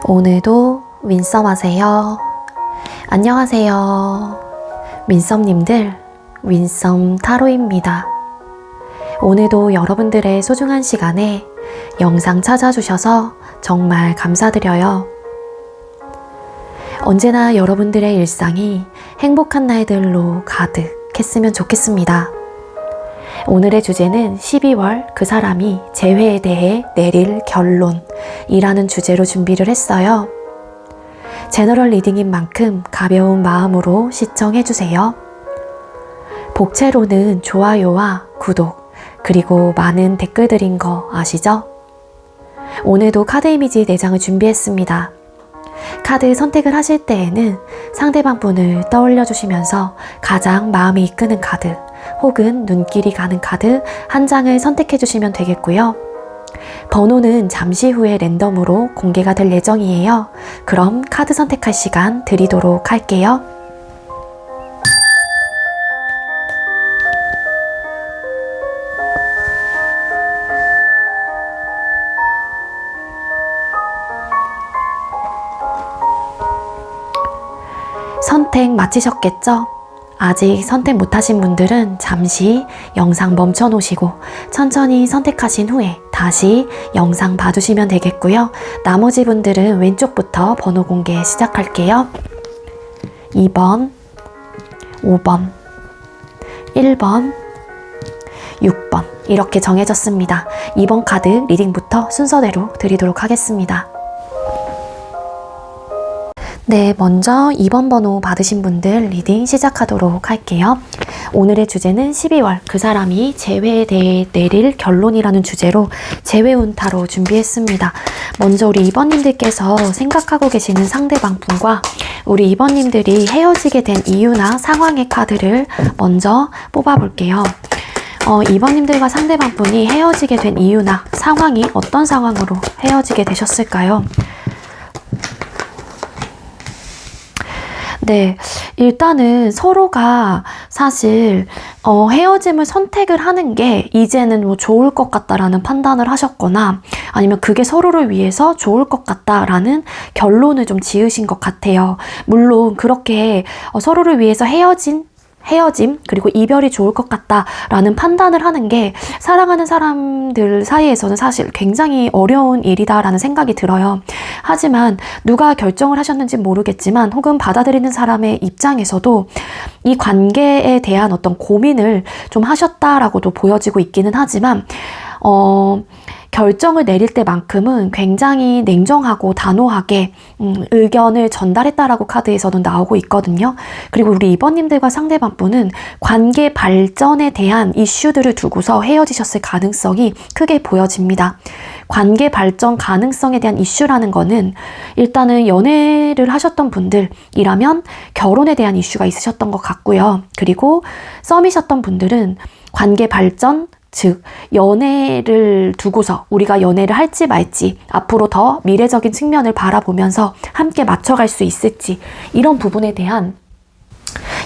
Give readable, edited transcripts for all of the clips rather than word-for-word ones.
오늘도 윈썸 하세요. 안녕하세요. 윈썸님들, 윈썸 타로입니다. 오늘도 여러분들의 소중한 시간에 영상 찾아주셔서 정말 감사드려요. 언제나 여러분들의 일상이 행복한 날들로 가득했으면 좋겠습니다. 오늘의 주제는 12월 그 사람이 재회에 대해 내릴 결론이라는 주제로 준비를 했어요. 제너럴 리딩인 만큼 가벼운 마음으로 시청해주세요. 복채로는 좋아요와 구독, 그리고 많은 댓글들인 거 아시죠? 오늘도 카드 이미지 4장을 준비했습니다. 카드 선택을 하실 때에는 상대방 분을 떠올려 주시면서 가장 마음이 이끄는 카드 혹은 눈길이 가는 카드 한 장을 선택해 주시면 되겠고요. 번호는 잠시 후에 랜덤으로 공개가 될 예정이에요. 그럼 카드 선택할 시간 드리도록 할게요. 선택 마치셨겠죠? 아직 선택 못하신 분들은 잠시 영상 멈춰 놓으시고 천천히 선택하신 후에 다시 영상 봐주시면 되겠고요. 나머지 분들은 왼쪽부터 번호 공개 시작할게요. 2번, 5번, 1번, 6번 이렇게 정해졌습니다. 2번 카드 리딩부터 순서대로 드리도록 하겠습니다. 네, 먼저 2번 번호 받으신 분들 리딩 시작하도록 할게요. 오늘의 주제는 12월 그 사람이 재회에 대해 내릴 결론이라는 주제로 재회운 타로 준비했습니다. 먼저 우리 2번님들께서 생각하고 계시는 상대방 분과 우리 2번님들이 헤어지게 된 이유나 상황의 카드를 먼저 뽑아볼게요. 2번님들과 상대방 분이 헤어지게 된 이유나 상황이 어떤 상황으로 헤어지게 되셨을까요? 네, 일단은 서로가 사실 헤어짐을 선택을 하는 게 이제는 뭐 좋을 것 같다라는 판단을 하셨거나 아니면 그게 서로를 위해서 좋을 것 같다라는 결론을 좀 지으신 것 같아요. 물론 그렇게 서로를 위해서 헤어짐 그리고 이별이 좋을 것 같다라는 판단을 하는 게 사랑하는 사람들 사이에서는 사실 굉장히 어려운 일이다라는 생각이 들어요. 하지만 누가 결정을 하셨는지 모르겠지만 혹은 받아들이는 사람의 입장에서도 이 관계에 대한 어떤 고민을 좀 하셨다라고도 보여지고 있기는 하지만 결정을 내릴 때만큼은 굉장히 냉정하고 단호하게 의견을 전달했다라고 카드에서는 나오고 있거든요. 그리고 우리 2번님들과 상대방 분은 관계 발전에 대한 이슈들을 두고서 헤어지셨을 가능성이 크게 보여집니다. 관계 발전 가능성에 대한 이슈라는 거는 일단은 연애를 하셨던 분들이라면 결혼에 대한 이슈가 있으셨던 것 같고요. 그리고 썸이셨던 분들은 관계 발전, 즉 연애를 두고서 우리가 연애를 할지 말지 앞으로 더 미래적인 측면을 바라보면서 함께 맞춰갈 수 있을지 이런 부분에 대한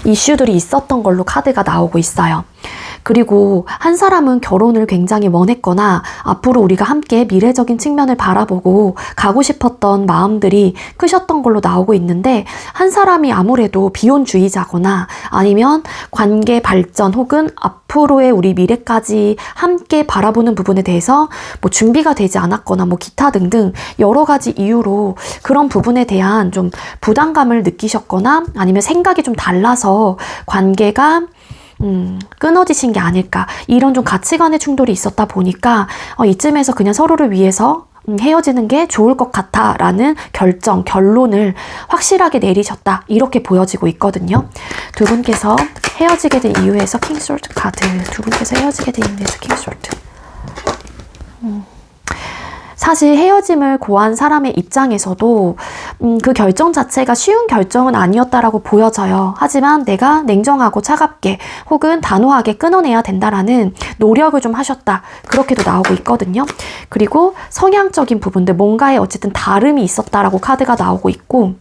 이슈들이 있었던 걸로 카드가 나오고 있어요. 그리고 한 사람은 결혼을 굉장히 원했거나 앞으로 우리가 함께 미래적인 측면을 바라보고 가고 싶었던 마음들이 크셨던 걸로 나오고 있는데 한 사람이 아무래도 비혼주의자거나 아니면 관계 발전 혹은 앞으로의 우리 미래까지 함께 바라보는 부분에 대해서 뭐 준비가 되지 않았거나 뭐 기타 등등 여러 가지 이유로 그런 부분에 대한 좀 부담감을 느끼셨거나 아니면 생각이 좀 달라서 관계가 끊어지신 게 아닐까 이런 좀 가치관의 충돌이 있었다 보니까 이쯤에서 그냥 서로를 위해서 헤어지는 게 좋을 것 같아 라는 결론을 확실하게 내리셨다 이렇게 보여지고 있거든요. 두 분께서 헤어지게 된 이유에서 킹솔트 카드 두 분께서 헤어지게 된 이유에서 킹솔트 사실 헤어짐을 고한 사람의 입장에서도 그 결정 자체가 쉬운 결정은 아니었다라고 보여져요. 하지만 내가 냉정하고 차갑게 혹은 단호하게 끊어내야 된다라는 노력을 좀 하셨다. 그렇게도 나오고 있거든요. 그리고 성향적인 부분들 뭔가에 어쨌든 다름이 있었다라고 카드가 나오고 있고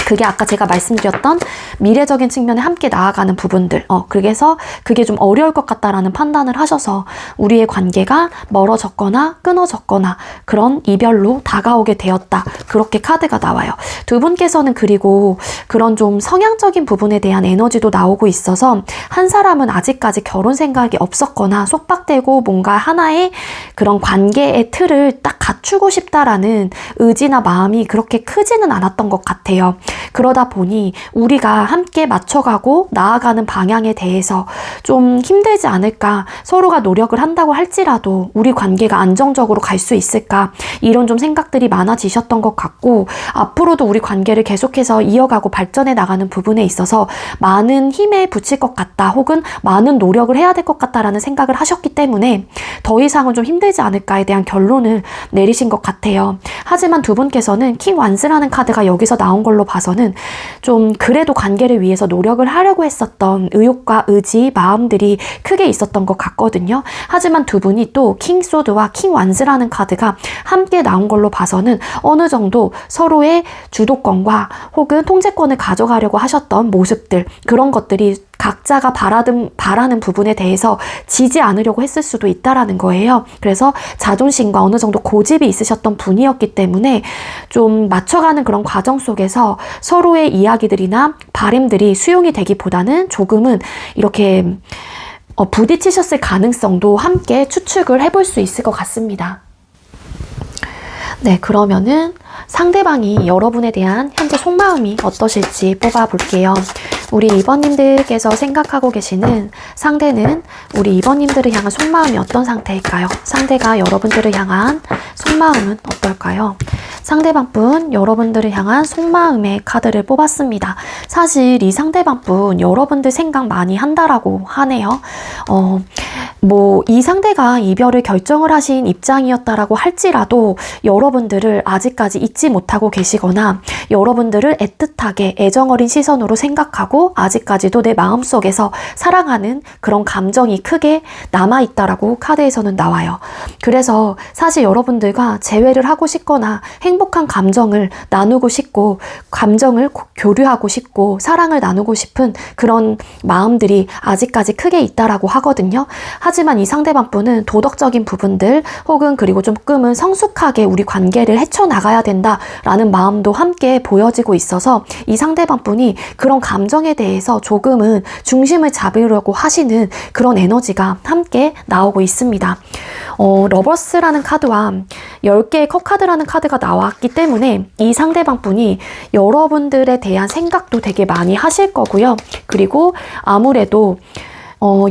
그게 아까 제가 말씀드렸던 미래적인 측면에 함께 나아가는 부분들. 그래서 그게 좀 어려울 것 같다라는 판단을 하셔서 우리의 관계가 멀어졌거나 끊어졌거나 그런 이별로 다가오게 되었다. 그렇게 카드가 나와요. 두 분께서는 그리고 그런 좀 성향적인 부분에 대한 에너지도 나오고 있어서 한 사람은 아직까지 결혼 생각이 없었거나 속박되고 뭔가 하나의 그런 관계의 틀을 딱 갖추고 싶다라는 의지나 마음이 그렇게 크지는 않았던 것 같아요. 그러다 보니 우리가 함께 맞춰가고 나아가는 방향에 대해서 좀 힘들지 않을까, 서로가 노력을 한다고 할지라도 우리 관계가 안정적으로 갈 수 있을까, 이런 좀 생각들이 많아지셨던 것 같고, 앞으로도 우리 관계를 계속해서 이어가고 발전해 나가는 부분에 있어서 많은 힘에 부칠 것 같다, 혹은 많은 노력을 해야 될 것 같다라는 생각을 하셨기 때문에 더 이상은 좀 힘들지 않을까에 대한 결론을 내리신 것 같아요. 하지만 두 분께서는 킹 완스라는 카드가 여기서 나온 걸로 봐서는 좀 그래도 관계를 위해서 노력을 하려고 했었던 의욕과 의지, 마음들이 크게 있었던 것 같거든요. 하지만 두 분이 또 킹 소드와 킹 완스라는 카드가 함께 나온 걸로 봐서는 어느 정도 서로의 주도권과 혹은 통제권을 가져가려고 하셨던 모습들, 그런 것들이 각자가 바라는 부분에 대해서 지지 않으려고 했을 수도 있다라는 거예요. 그래서 자존심과 어느 정도 고집이 있으셨던 분이었기 때문에 좀 맞춰가는 그런 과정 속에서 서로의 이야기들이나 바램들이 수용이 되기보다는 조금은 이렇게 부딪히셨을 가능성도 함께 추측을 해볼 수 있을 것 같습니다. 네, 그러면은 상대방이 여러분에 대한 현재 속마음이 어떠실지 뽑아볼게요. 우리 2번님들께서 생각하고 계시는 상대는 우리 2번님들을 향한 속마음이 어떤 상태일까요? 상대가 여러분들을 향한 속마음은 어떨까요? 상대방분 여러분들을 향한 속마음의 카드를 뽑았습니다. 사실 이 상대방분 여러분들 생각 많이 한다라고 하네요. 이 상대가 이별을 결정을 하신 입장이었다라고 할지라도 여러분들을 아직까지 잊지 못하고 계시거나 여러분들을 애틋하게 애정어린 시선으로 생각하고 아직까지도 내 마음속에서 사랑하는 그런 감정이 크게 남아있다라고 카드에서는 나와요. 그래서 사실 여러분들과 재회를 하고 싶거나 행복한 감정을 나누고 싶고 감정을 교류하고 싶고 사랑을 나누고 싶은 그런 마음들이 아직까지 크게 있다라고 하거든요. 하지만 이 상대방 분은 도덕적인 부분들 혹은 그리고 조금은 성숙하게 우리 관계를 헤쳐나가야 된다라는 마음도 함께 보여지고 있어서 이 상대방 분이 그런 감정에 대해서 조금은 중심을 잡으려고 하시는 그런 에너지가 함께 나오고 있습니다. 러버스라는 카드와 10개의 컵카드라는 카드가 나왔기 때문에 이 상대방 분이 여러분들에 대한 생각도 되게 많이 하실 거고요. 그리고 아무래도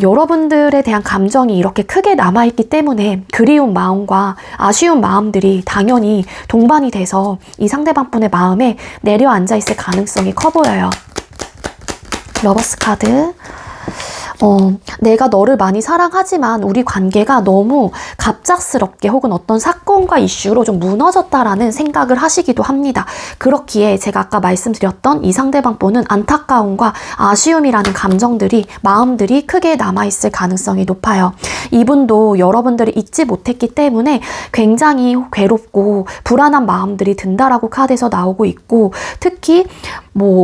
여러분들에 대한 감정이 이렇게 크게 남아있기 때문에 그리운 마음과 아쉬운 마음들이 당연히 동반이 돼서 이 상대방 분의 마음에 내려앉아 있을 가능성이 커 보여요. 러버스 카드. 내가 너를 많이 사랑하지만 우리 관계가 너무 갑작스럽게 혹은 어떤 사건과 이슈로 좀 무너졌다라는 생각을 하시기도 합니다. 그렇기에 제가 아까 말씀드렸던 이 상대방 분은 안타까움과 아쉬움이라는 감정들이, 마음들이 크게 남아있을 가능성이 높아요. 이분도 여러분들을 잊지 못했기 때문에 굉장히 괴롭고 불안한 마음들이 든다라고 카드에서 나오고 있고, 특히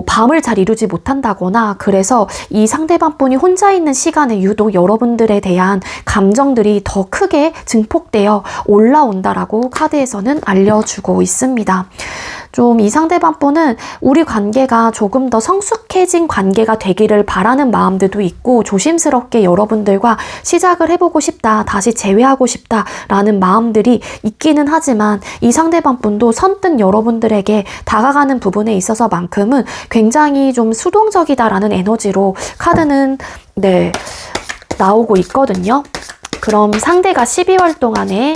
밤을 잘 이루지 못한다거나 그래서 이 상대방 분이 혼자 있는 시간에 유독 여러분들에 대한 감정들이 더 크게 증폭되어 올라온다라고 카드에서는 알려주고 있습니다. 좀 이 상대방 분은 우리 관계가 조금 더 성숙해진 관계가 되기를 바라는 마음들도 있고 조심스럽게 여러분들과 시작을 해보고 싶다, 다시 재회하고 싶다라는 마음들이 있기는 하지만 이 상대방 분도 선뜻 여러분들에게 다가가는 부분에 있어서만큼은 굉장히 좀 수동적이다라는 에너지로 카드는 나오고 있거든요. 그럼 상대가 12월 동안에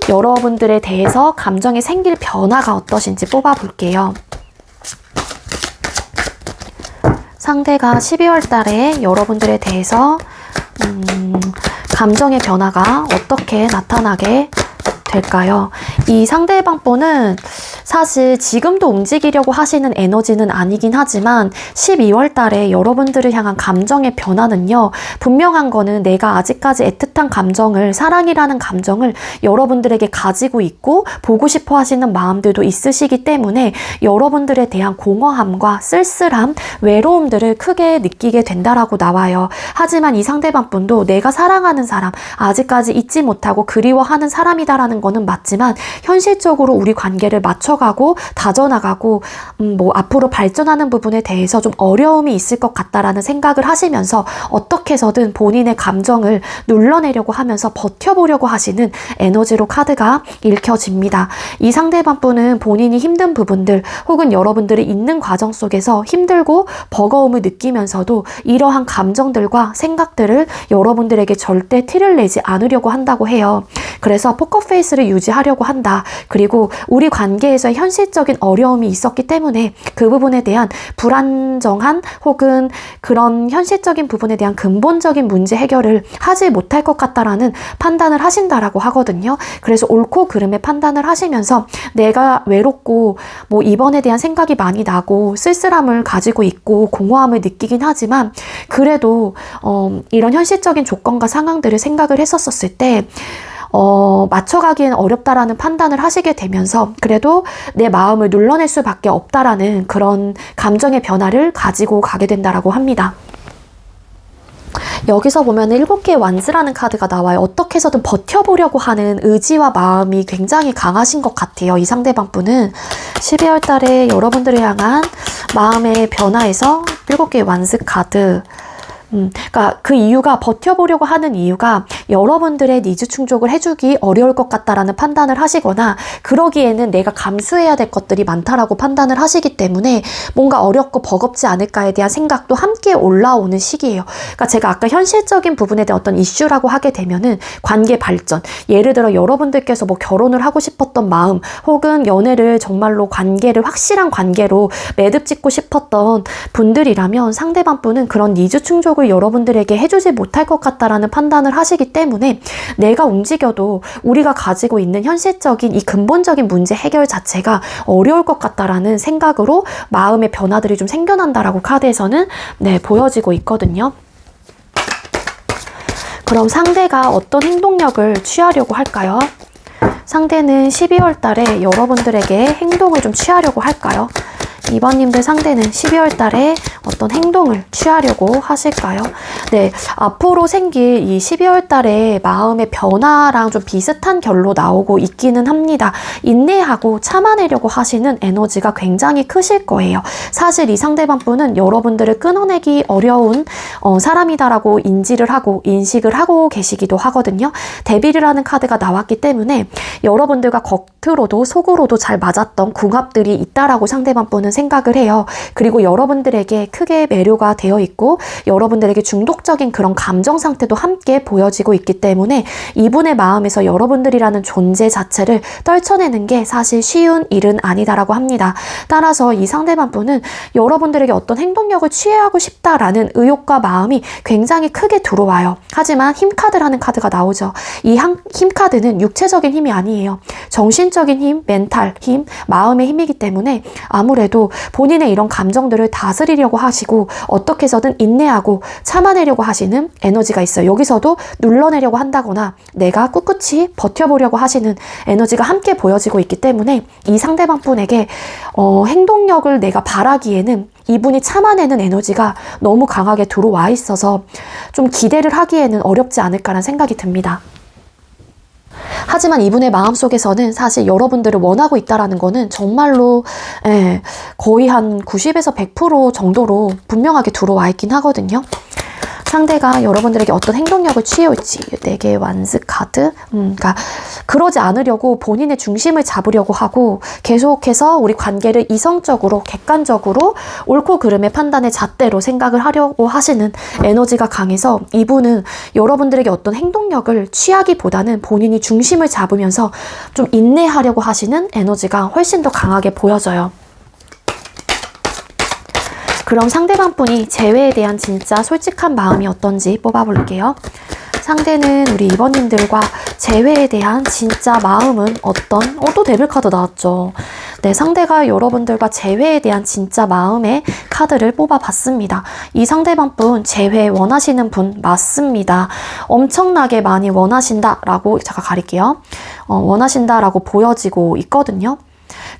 여러분들에 대해서 감정에 생길 변화가 어떠신지 뽑아볼게요. 상대가 12월 달에 여러분들에 대해서 감정의 변화가 어떻게 나타나게 될까요? 이 상대방 분은 사실 지금도 움직이려고 하시는 에너지는 아니긴 하지만 12월 달에 여러분들을 향한 감정의 변화는요. 분명한 거는 내가 아직까지 애틋한 감정을, 사랑이라는 감정을 여러분들에게 가지고 있고 보고 싶어 하시는 마음들도 있으시기 때문에 여러분들에 대한 공허함과 쓸쓸함, 외로움들을 크게 느끼게 된다라고 나와요. 하지만 이 상대방 분도 내가 사랑하는 사람, 아직까지 잊지 못하고 그리워하는 사람이다라는 거는 맞지만 현실적으로 우리 관계를 맞춰가고 다져나가고 앞으로 발전하는 부분에 대해서 좀 어려움이 있을 것 같다라는 생각을 하시면서 어떻게 해서든 본인의 감정을 눌러내려고 하면서 버텨보려고 하시는 에너지로 카드가 읽혀집니다. 이 상대방 분은 본인이 힘든 부분들 혹은 여러분들이 있는 과정 속에서 힘들고 버거움을 느끼면서도 이러한 감정들과 생각들을 여러분들에게 절대 티를 내지 않으려고 한다고 해요. 그래서 포커페이스를 유지하려고 한다. 그리고 우리 관계에서 현실적인 어려움이 있었기 때문에 그 부분에 대한 불안정한 혹은 그런 현실적인 부분에 대한 근본적인 문제 해결을 하지 못할 것 같다라는 판단을 하신다라고 하거든요. 그래서 옳고 그름의 판단을 하시면서 내가 외롭고 이번에 대한 생각이 많이 나고 쓸쓸함을 가지고 있고 공허함을 느끼긴 하지만 그래도 이런 현실적인 조건과 상황들을 생각을 했었을 때 맞춰가기엔 어렵다라는 판단을 하시게 되면서 그래도 내 마음을 눌러낼 수밖에 없다라는 그런 감정의 변화를 가지고 가게 된다라고 합니다. 여기서 보면 7개의 완즈라는 카드가 나와요. 어떻게 해서든 버텨보려고 하는 의지와 마음이 굉장히 강하신 것 같아요. 이 상대방 분은 12월 달에 여러분들을 향한 마음의 변화에서 7개의 완즈 카드 그러니까 그 이유가 버텨보려고 하는 이유가 여러분들의 니즈 충족을 해주기 어려울 것 같다라는 판단을 하시거나 그러기에는 내가 감수해야 될 것들이 많다라고 판단을 하시기 때문에 뭔가 어렵고 버겁지 않을까에 대한 생각도 함께 올라오는 시기예요. 그러니까 제가 아까 현실적인 부분에 대한 어떤 이슈라고 하게 되면은 관계 발전, 예를 들어 여러분들께서 결혼을 하고 싶었던 마음 혹은 연애를 정말로 관계를 확실한 관계로 매듭 짓고 싶었던 분들이라면 상대방 분은 그런 니즈 충족을 여러분들에게 해주지 못할 것 같다라는 판단을 하시기 때문에 내가 움직여도 우리가 가지고 있는 현실적인 이 근본적인 문제 해결 자체가 어려울 것 같다라는 생각으로 마음의 변화들이 좀 생겨난다라고 카드에서는 보여지고 있거든요. 그럼 상대가 어떤 행동력을 취하려고 할까요? 상대는 12월 달에 여러분들에게 행동을 좀 취하려고 할까요? 2번님들 상대는 12월 달에 어떤 행동을 취하려고 하실까요? 네, 앞으로 생길 이 12월 달에 마음의 변화랑 좀 비슷한 결로 나오고 있기는 합니다. 인내하고 참아내려고 하시는 에너지가 굉장히 크실 거예요. 사실 이 상대방 분은 여러분들을 끊어내기 어려운 사람이다라고 인지를 하고 인식을 하고 계시기도 하거든요. 데빌이라는 카드가 나왔기 때문에 여러분들과 겉으로도 속으로도 잘 맞았던 궁합들이 있다라고 상대방 분은 생각을 해요. 그리고 여러분들에게 크게 매료가 되어 있고 여러분들에게 중독적인 그런 감정 상태도 함께 보여지고 있기 때문에 이분의 마음에서 여러분들이라는 존재 자체를 떨쳐내는 게 사실 쉬운 일은 아니다라고 합니다. 따라서 이 상대방 분은 여러분들에게 어떤 행동력을 취하고 싶다라는 의욕과 마음이 굉장히 크게 들어와요. 하지만 힘카드라는 카드가 나오죠. 이 힘카드는 육체적인 힘이 아니에요. 정신적인 힘, 멘탈 힘, 마음의 힘이기 때문에 아무래도 본인의 이런 감정들을 다스리려고 하시고 어떻게 해서든 인내하고 참아내려고 하시는 에너지가 있어요. 여기서도 눌러내려고 한다거나 내가 꿋꿋이 버텨보려고 하시는 에너지가 함께 보여지고 있기 때문에 이 상대방 분에게 행동력을 내가 바라기에는 이분이 참아내는 에너지가 너무 강하게 들어와 있어서 좀 기대를 하기에는 어렵지 않을까라는 생각이 듭니다. 하지만 이분의 마음속에서는 사실 여러분들을 원하고 있다라는 거는 정말로 거의 한 90에서 100% 정도로 분명하게 들어와 있긴 하거든요. 상대가 여러분들에게 어떤 행동력을 취해올지 4개의 완스 카드 그러니까 그러지 않으려고 본인의 중심을 잡으려고 하고 계속해서 우리 관계를 이성적으로 객관적으로 옳고 그름의 판단의 잣대로 생각을 하려고 하시는 에너지가 강해서 이분은 여러분들에게 어떤 행동력을 취하기보다는 본인이 중심을 잡으면서 좀 인내하려고 하시는 에너지가 훨씬 더 강하게 보여져요. 그럼 상대방 분이 재회에 대한 진짜 솔직한 마음이 어떤지 뽑아볼게요. 상대는 우리 2번님들과 재회에 대한 진짜 마음은 어떤? 또 데빌 카드 나왔죠. 네, 상대가 여러분들과 재회에 대한 진짜 마음의 카드를 뽑아봤습니다. 이 상대방분 재회 원하시는 분 맞습니다. 엄청나게 많이 원하신다라고 제가 가릴게요. 원하신다라고 보여지고 있거든요.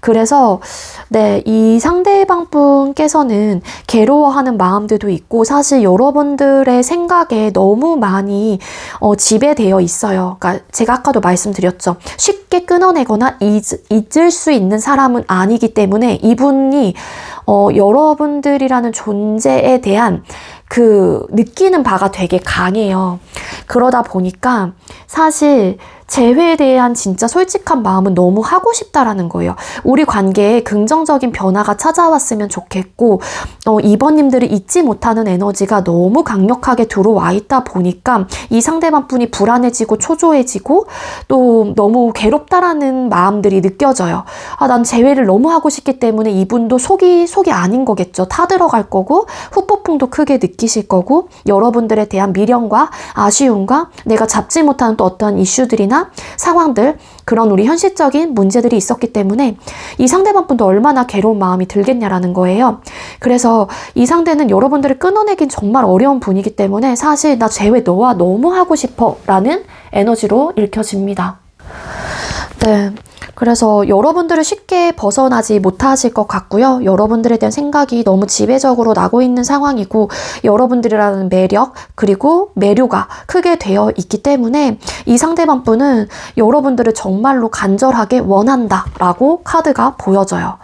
그래서 네, 이 상대방 분께서는 괴로워하는 마음들도 있고 사실 여러분들의 생각에 너무 많이 지배되어 있어요. 그러니까 제가 아까도 말씀드렸죠. 쉽게 끊어내거나 잊을 수 있는 사람은 아니기 때문에 이분이 여러분들이라는 존재에 대한 그 느끼는 바가 되게 강해요. 그러다 보니까 사실 재회에 대한 진짜 솔직한 마음은 너무 하고 싶다라는 거예요. 우리 관계에 긍정적인 변화가 찾아왔으면 좋겠고 이번님들을 잊지 못하는 에너지가 너무 강력하게 들어와 있다 보니까 이 상대방 분이 불안해지고 초조해지고 또 너무 괴롭다라는 마음들이 느껴져요. 아, 난 재회를 너무 하고 싶기 때문에 이분도 속이 아닌 거겠죠. 타들어갈 거고 후폭풍도 크게 느끼실 거고 여러분들에 대한 미련과 아쉬움과 내가 잡지 못하는 또 어떤 이슈들이나 상황들 그런 우리 현실적인 문제들이 있었기 때문에 이 상대방 분도 얼마나 괴로운 마음이 들겠냐라는 거예요. 그래서 이 상대는 여러분들을 끊어내긴 정말 어려운 분이기 때문에 사실 나 재회 너와 너무 하고 싶어 라는 에너지로 읽혀집니다. 네. 그래서 여러분들을 쉽게 벗어나지 못하실 것 같고요. 여러분들에 대한 생각이 너무 지배적으로 나고 있는 상황이고 여러분들이라는 매력 그리고 매료가 크게 되어 있기 때문에 이 상대방 분은 여러분들을 정말로 간절하게 원한다 라고 카드가 보여져요.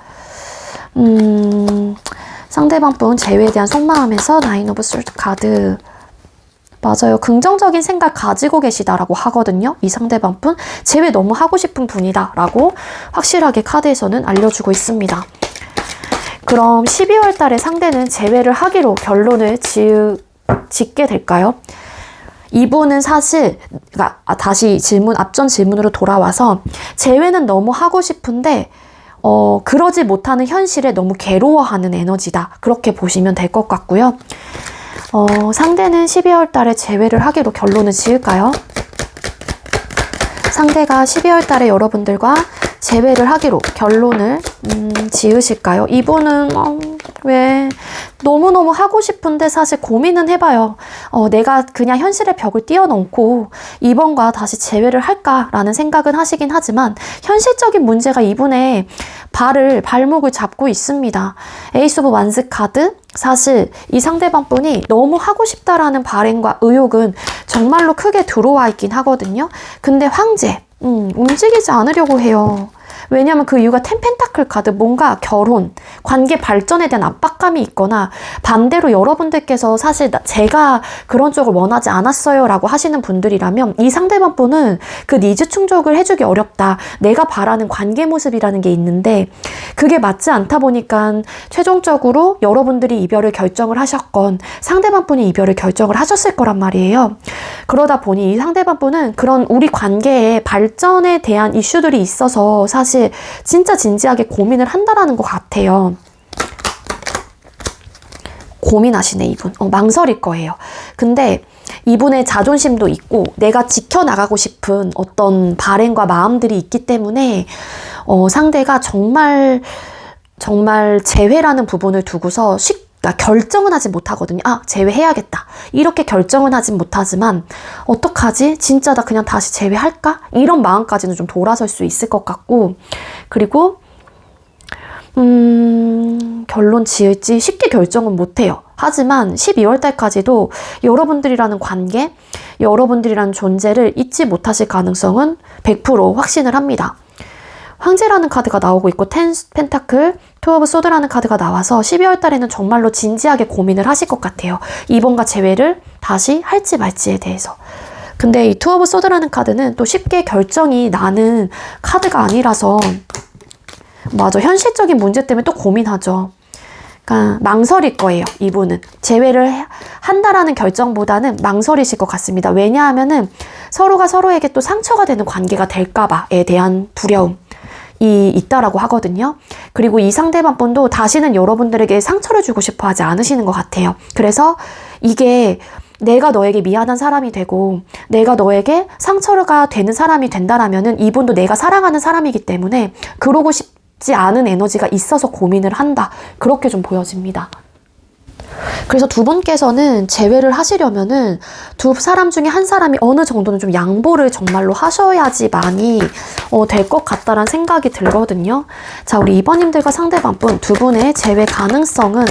상대방 분 재회에 대한 속마음에서 나인 오브 솔드 카드 맞아요. 긍정적인 생각 가지고 계시다라고 하거든요. 이 상대방 분 재회 너무 하고 싶은 분이다 라고 확실하게 카드에서는 알려주고 있습니다. 그럼 12월 달에 상대는 재회를 하기로 결론을 짓게 될까요? 이분은 사실 다시 앞전 질문으로 돌아와서 재회는 너무 하고 싶은데 그러지 못하는 현실에 너무 괴로워하는 에너지다. 그렇게 보시면 될 것 같고요. 상대는 12월 달에 재회를 하기로 결론을 지을까요? 상대가 12월 달에 여러분들과 재회를 하기로 결론을 지으실까요? 이분은 왜 너무너무 하고 싶은데 사실 고민은 해봐요. 내가 그냥 현실의 벽을 뛰어넘고 이번과 다시 재회를 할까라는 생각은 하시긴 하지만 현실적인 문제가 이분의 발목을 잡고 있습니다. 에이스 오브 완스 카드 사실 이 상대방 분이 너무 하고 싶다라는 바램과 의욕은 정말로 크게 들어와 있긴 하거든요. 근데 황제 움직이지 않으려고 해요. 왜냐면 그 이유가 텐펜타클 카드 뭔가 결혼, 관계 발전에 대한 압박감이 있거나 반대로 여러분들께서 사실 제가 그런 쪽을 원하지 않았어요 라고 하시는 분들이라면 이 상대방 분은 그 니즈 충족을 해주기 어렵다. 내가 바라는 관계 모습이라는 게 있는데 그게 맞지 않다 보니까 최종적으로 여러분들이 이별을 결정을 하셨건 상대방 분이 이별을 결정을 하셨을 거란 말이에요. 그러다 보니 이 상대방 분은 그런 우리 관계의 발전에 대한 이슈들이 있어서 사실 진짜 진지하게 고민을 한다라는 것 같아요. 고민하시네 이분. 망설일 거예요. 근데 이분의 자존심도 있고 내가 지켜나가고 싶은 어떤 바램과 마음들이 있기 때문에 상대가 정말 재회라는 부분을 두고서 그러니까 결정은 하지 못하거든요. 아, 재회해야겠다. 이렇게 결정은 하진 못하지만 어떡하지? 진짜 나 그냥 다시 재회할까? 이런 마음까지는 좀 돌아설 수 있을 것 같고 그리고 결론 지을지 쉽게 결정은 못해요. 하지만 12월 달까지도 여러분들이라는 관계, 여러분들이라는 존재를 잊지 못하실 가능성은 100% 확신을 합니다. 황제라는 카드가 나오고 있고 텐 펜타클, 투 오브 소드라는 카드가 나와서 12월 달에는 정말로 진지하게 고민을 하실 것 같아요. 이번과 재회를 다시 할지 말지에 대해서. 근데 이 투 오브 소드라는 카드는 또 쉽게 결정이 나는 카드가 아니라서 맞아, 현실적인 문제 때문에 또 고민하죠. 그러니까 망설일 거예요. 이분은 재회를 한다라는 결정보다는 망설이실 것 같습니다. 왜냐하면은 서로가 서로에게 또 상처가 되는 관계가 될까봐에 대한 두려움이 있다라고 하거든요. 그리고 이 상대방 분도 다시는 여러분들에게 상처를 주고 싶어 하지 않으시는 것 같아요. 그래서 이게 내가 너에게 미안한 사람이 되고 내가 너에게 상처가 되는 사람이 된다라면은 이분도 내가 사랑하는 사람이기 때문에 그러고 맞지 않은 에너지가 있어서 고민을 한다. 그렇게 좀 보여집니다. 그래서 두 분께서는 재회를 하시려면은 두 사람 중에 한 사람이 어느 정도는 좀 양보를 정말로 하셔야지만이 될 것 같다라는 생각이 들거든요. 자, 우리 2번님들과 상대방분 두 분의 재회 가능성은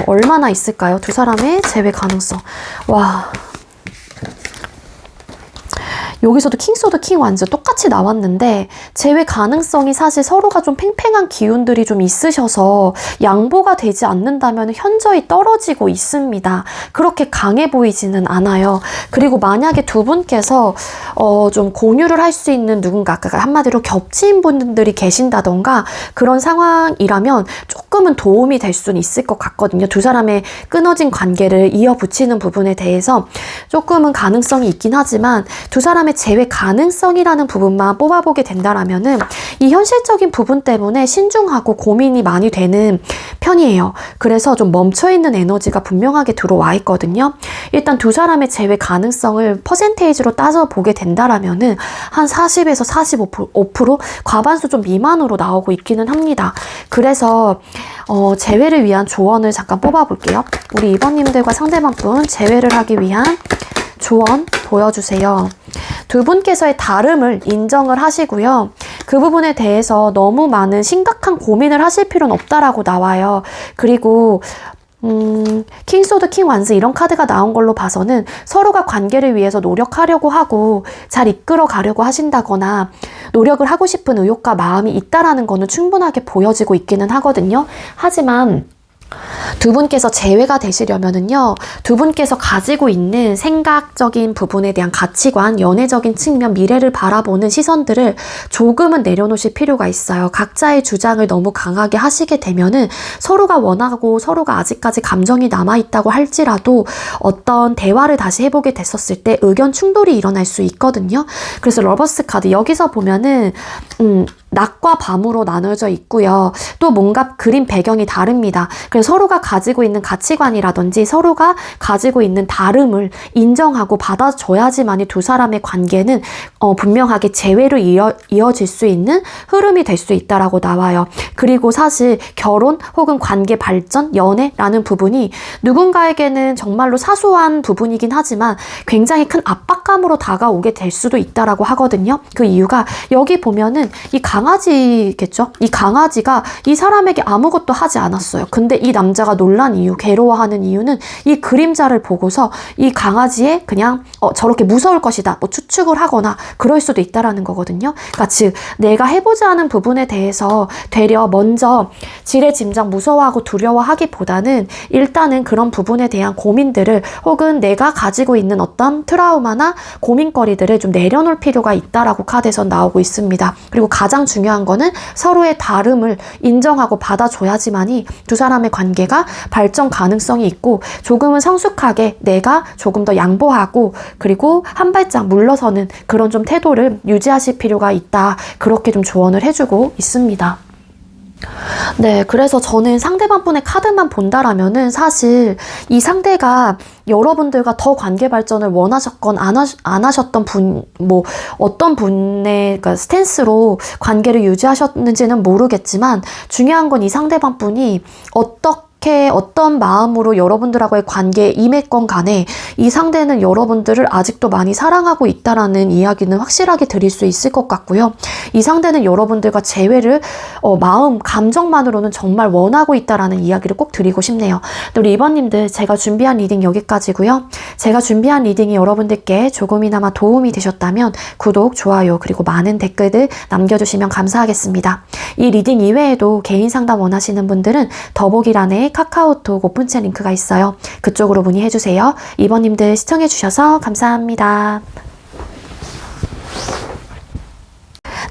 얼마나 있을까요? 두 사람의 재회 가능성. 와. 여기서도 킹소드 킹 완즈 똑같이 나왔는데 재회 가능성이 사실 서로가 좀 팽팽한 기운들이 좀 있으셔서 양보가 되지 않는다면 현저히 떨어지고 있습니다. 그렇게 강해 보이지는 않아요. 그리고 만약에 두 분께서 좀 공유를 할 수 있는 누군가, 그러니까 한마디로 겹친 분들이 계신다던가 그런 상황이라면 조금은 도움이 될 수는 있을 것 같거든요. 두 사람의 끊어진 관계를 이어붙이는 부분에 대해서 조금은 가능성이 있긴 하지만 두 사람의 재회 가능성이라는 부분만 뽑아보게 된다라면은 이 현실적인 부분 때문에 신중하고 고민이 많이 되는 편이에요. 그래서 좀 멈춰있는 에너지가 분명하게 들어와 있거든요. 일단 두 사람의 재회 가능성을 퍼센테이지로 따져보게 된다라면은 한 40에서 45% 과반수 좀 미만으로 나오고 있기는 합니다. 그래서 재회를 위한 조언을 잠깐 뽑아볼게요. 우리 2번님들과 상대방분 재회를 하기 위한 조언 보여주세요. 두 분께서의 다름을 인정을 하시고요. 그 부분에 대해서 너무 많은 심각한 고민을 하실 필요는 없다라고 나와요. 그리고 킹소드 킹 완즈 이런 카드가 나온 걸로 봐서는 서로가 관계를 위해서 노력하려고 하고 잘 이끌어 가려고 하신다거나 노력을 하고 싶은 의욕과 마음이 있다라는 거는 충분하게 보여지고 있기는 하거든요. 하지만 두 분께서 재회가 되시려면은요, 두 분께서 가지고 있는 생각적인 부분에 대한 가치관, 연애적인 측면, 미래를 바라보는 시선들을 조금은 내려놓으실 필요가 있어요. 각자의 주장을 너무 강하게 하시게 되면은 서로가 원하고 서로가 아직까지 감정이 남아있다고 할지라도 어떤 대화를 다시 해보게 됐었을 때 의견 충돌이 일어날 수 있거든요. 그래서 러버스 카드 여기서 보면은 낮과 밤으로 나눠져 있고요. 또 뭔가 그림 배경이 다릅니다. 그래서 서로가 가지고 있는 가치관이라든지 서로가 가지고 있는 다름을 인정하고 받아줘야지만이 두 사람의 관계는 분명하게 재회로 이어질 수 있는 흐름이 될 수 있다라고 나와요. 그리고 사실 결혼 혹은 관계 발전, 연애라는 부분이 누군가에게는 정말로 사소한 부분이긴 하지만 굉장히 큰 압박감으로 다가오게 될 수도 있다라고 하거든요. 그 이유가 여기 보면은 이 강아지겠죠? 이 강아지가 이 사람에게 아무것도 하지 않았어요. 근데 이 남자가 놀란 이유, 괴로워하는 이유는 이 그림자를 보고서 이 강아지의 그냥 저렇게 무서울 것이다 뭐 추측을 하거나 그럴 수도 있다라는 거거든요. 그러니까 즉 내가 해보지 않은 부분에 대해서 되려 먼저 지레짐작 무서워하고 두려워하기보다는 일단은 그런 부분에 대한 고민들을 혹은 내가 가지고 있는 어떤 트라우마나 고민거리들을 좀 내려놓을 필요가 있다라고 카드에서 나오고 있습니다. 그리고 가장 중요한 거는 서로의 다름을 인정하고 받아줘야지만이 두 사람의 관계가 발전 가능성이 있고 조금은 성숙하게 내가 조금 더 양보하고 그리고 한 발짝 물러서는 그런 좀 태도를 유지하실 필요가 있다. 그렇게 좀 조언을 해주고 있습니다. 네, 그래서 저는 상대방 분의 카드만 본다라면은 사실 이 상대가 여러분들과 더 관계 발전을 원하셨건 안 하셨던 분, 뭐 어떤 분의 그러니까 스탠스로 관계를 유지하셨는지는 모르겠지만 중요한 건 이 상대방 분이 어떤 마음으로 여러분들하고의 관계에 임했건 간에 이 상대는 여러분들을 아직도 많이 사랑하고 있다라는 이야기는 확실하게 드릴 수 있을 것 같고요. 이 상대는 여러분들과 재회를 마음, 감정만으로는 정말 원하고 있다라는 이야기를 꼭 드리고 싶네요. 우리 2번님들 제가 준비한 리딩 여기까지고요. 제가 준비한 리딩이 여러분들께 조금이나마 도움이 되셨다면 구독, 좋아요 그리고 많은 댓글들 남겨주시면 감사하겠습니다. 이 리딩 이외에도 개인 상담 원하시는 분들은 더보기란에 카카오톡 오픈챗 링크가 있어요. 그쪽으로 문의해주세요. 2번님들 시청해주셔서 감사합니다.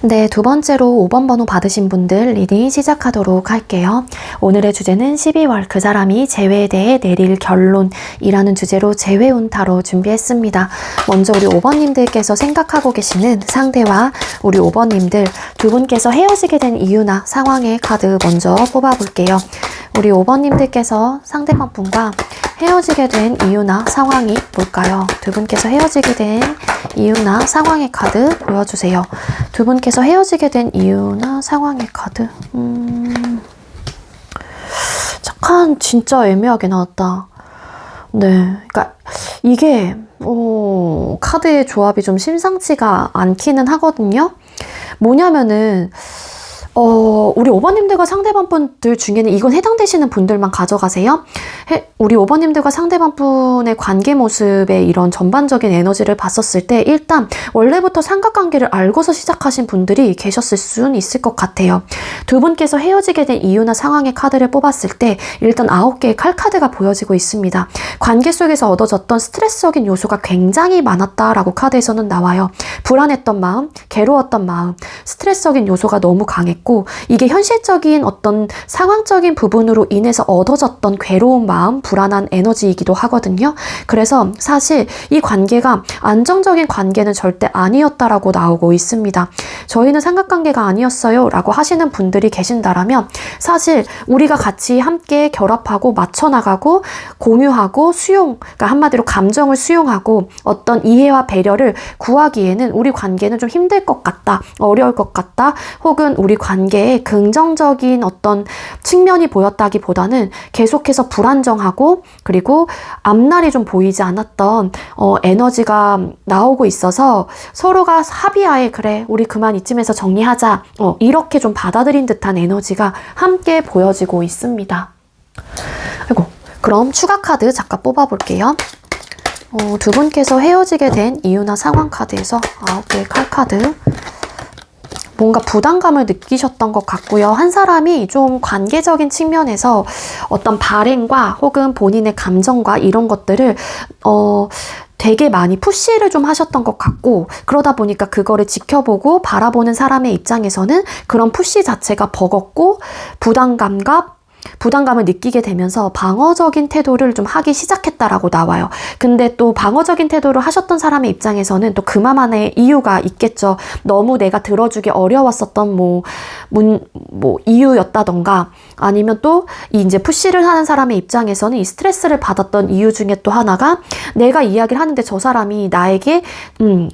네, 두 번째로 5번 번호 받으신 분들 리딩 시작하도록 할게요. 오늘의 주제는 12월 그 사람이 재회에 대해 내릴 결론이라는 주제로 재회 운타로 준비했습니다. 먼저 우리 5번님들께서 생각하고 계시는 상대와 우리 5번님들 두 분께서 헤어지게 된 이유나 상황의 카드 먼저 뽑아볼게요. 우리 5번님들께서 상대방 분과 헤어지게 된 이유나 상황이 뭘까요? 두 분께서 헤어지게 된 이유나 상황의 카드 보여주세요. 두 분께서 헤어지게 된 이유나 상황의 카드. 잠깐 진짜 애매하게 나왔다. 네, 그러니까 이게 카드의 조합이 좀 심상치가 않기는 하거든요. 뭐냐면은 우리 5번님들과 상대방 분들 중에는 이건 해당되시는 분들만 가져가세요. 우리 5번님들과 상대방 분의 관계 모습의 이런 전반적인 에너지를 봤었을 때 일단 원래부터 삼각관계를 알고서 시작하신 분들이 계셨을 수는 있을 것 같아요. 두 분께서 헤어지게 된 이유나 상황의 카드를 뽑았을 때 일단 9개의 칼카드가 보여지고 있습니다. 관계 속에서 얻어졌던 스트레스적인 요소가 굉장히 많았다라고 카드에서는 나와요. 불안했던 마음, 괴로웠던 마음, 스트레스적인 요소가 너무 강했고 이게 현실적인 어떤 상황적인 부분으로 인해서 얻어졌던 괴로운 마음, 불안한 에너지이기도 하거든요. 그래서 사실 이 관계가 안정적인 관계는 절대 아니었다라고 나오고 있습니다. 저희는 삼각관계가 아니었어요 라고 하시는 분들이 계신다라면 사실 우리가 같이 함께 결합하고 맞춰나가고 공유하고 그러니까 한마디로 감정을 수용하고 어떤 이해와 배려를 구하기에는 우리 관계는 좀 힘들 것 같다, 어려울 것 같다, 혹은 우리 관계에 긍정적인 어떤 측면이 보였다기보다는 계속해서 불안정하고 그리고 앞날이 좀 보이지 않았던 에너지가 나오고 있어서 서로가 합의하에 그래 우리 그만 이쯤에서 정리하자 이렇게 좀 받아들인 듯한 에너지가 함께 보여지고 있습니다. 아이고, 그럼 추가 카드 잠깐 뽑아볼게요. 두 분께서 헤어지게 된 이유나 상황 카드에서 9개의 칼카드. 뭔가 부담감을 느끼셨던 것 같고요. 한 사람이 좀 관계적인 측면에서 어떤 발행과 혹은 본인의 감정과 이런 것들을 되게 많이 푸시를 좀 하셨던 것 같고 그러다 보니까 그거를 지켜보고 바라보는 사람의 입장에서는 그런 푸시 자체가 버겁고 부담감을 느끼게 되면서 방어적인 태도를 좀 하기 시작했다라고 나와요. 근데 또 방어적인 태도를 하셨던 사람의 입장에서는 또 그만의 이유가 있겠죠. 너무 내가 들어주기 어려웠었던 이유였다던가 아니면 또 이제 푸시를 하는 사람의 입장에서는 이 스트레스를 받았던 이유 중에 또 하나가 내가 이야기를 하는데 저 사람이 나에게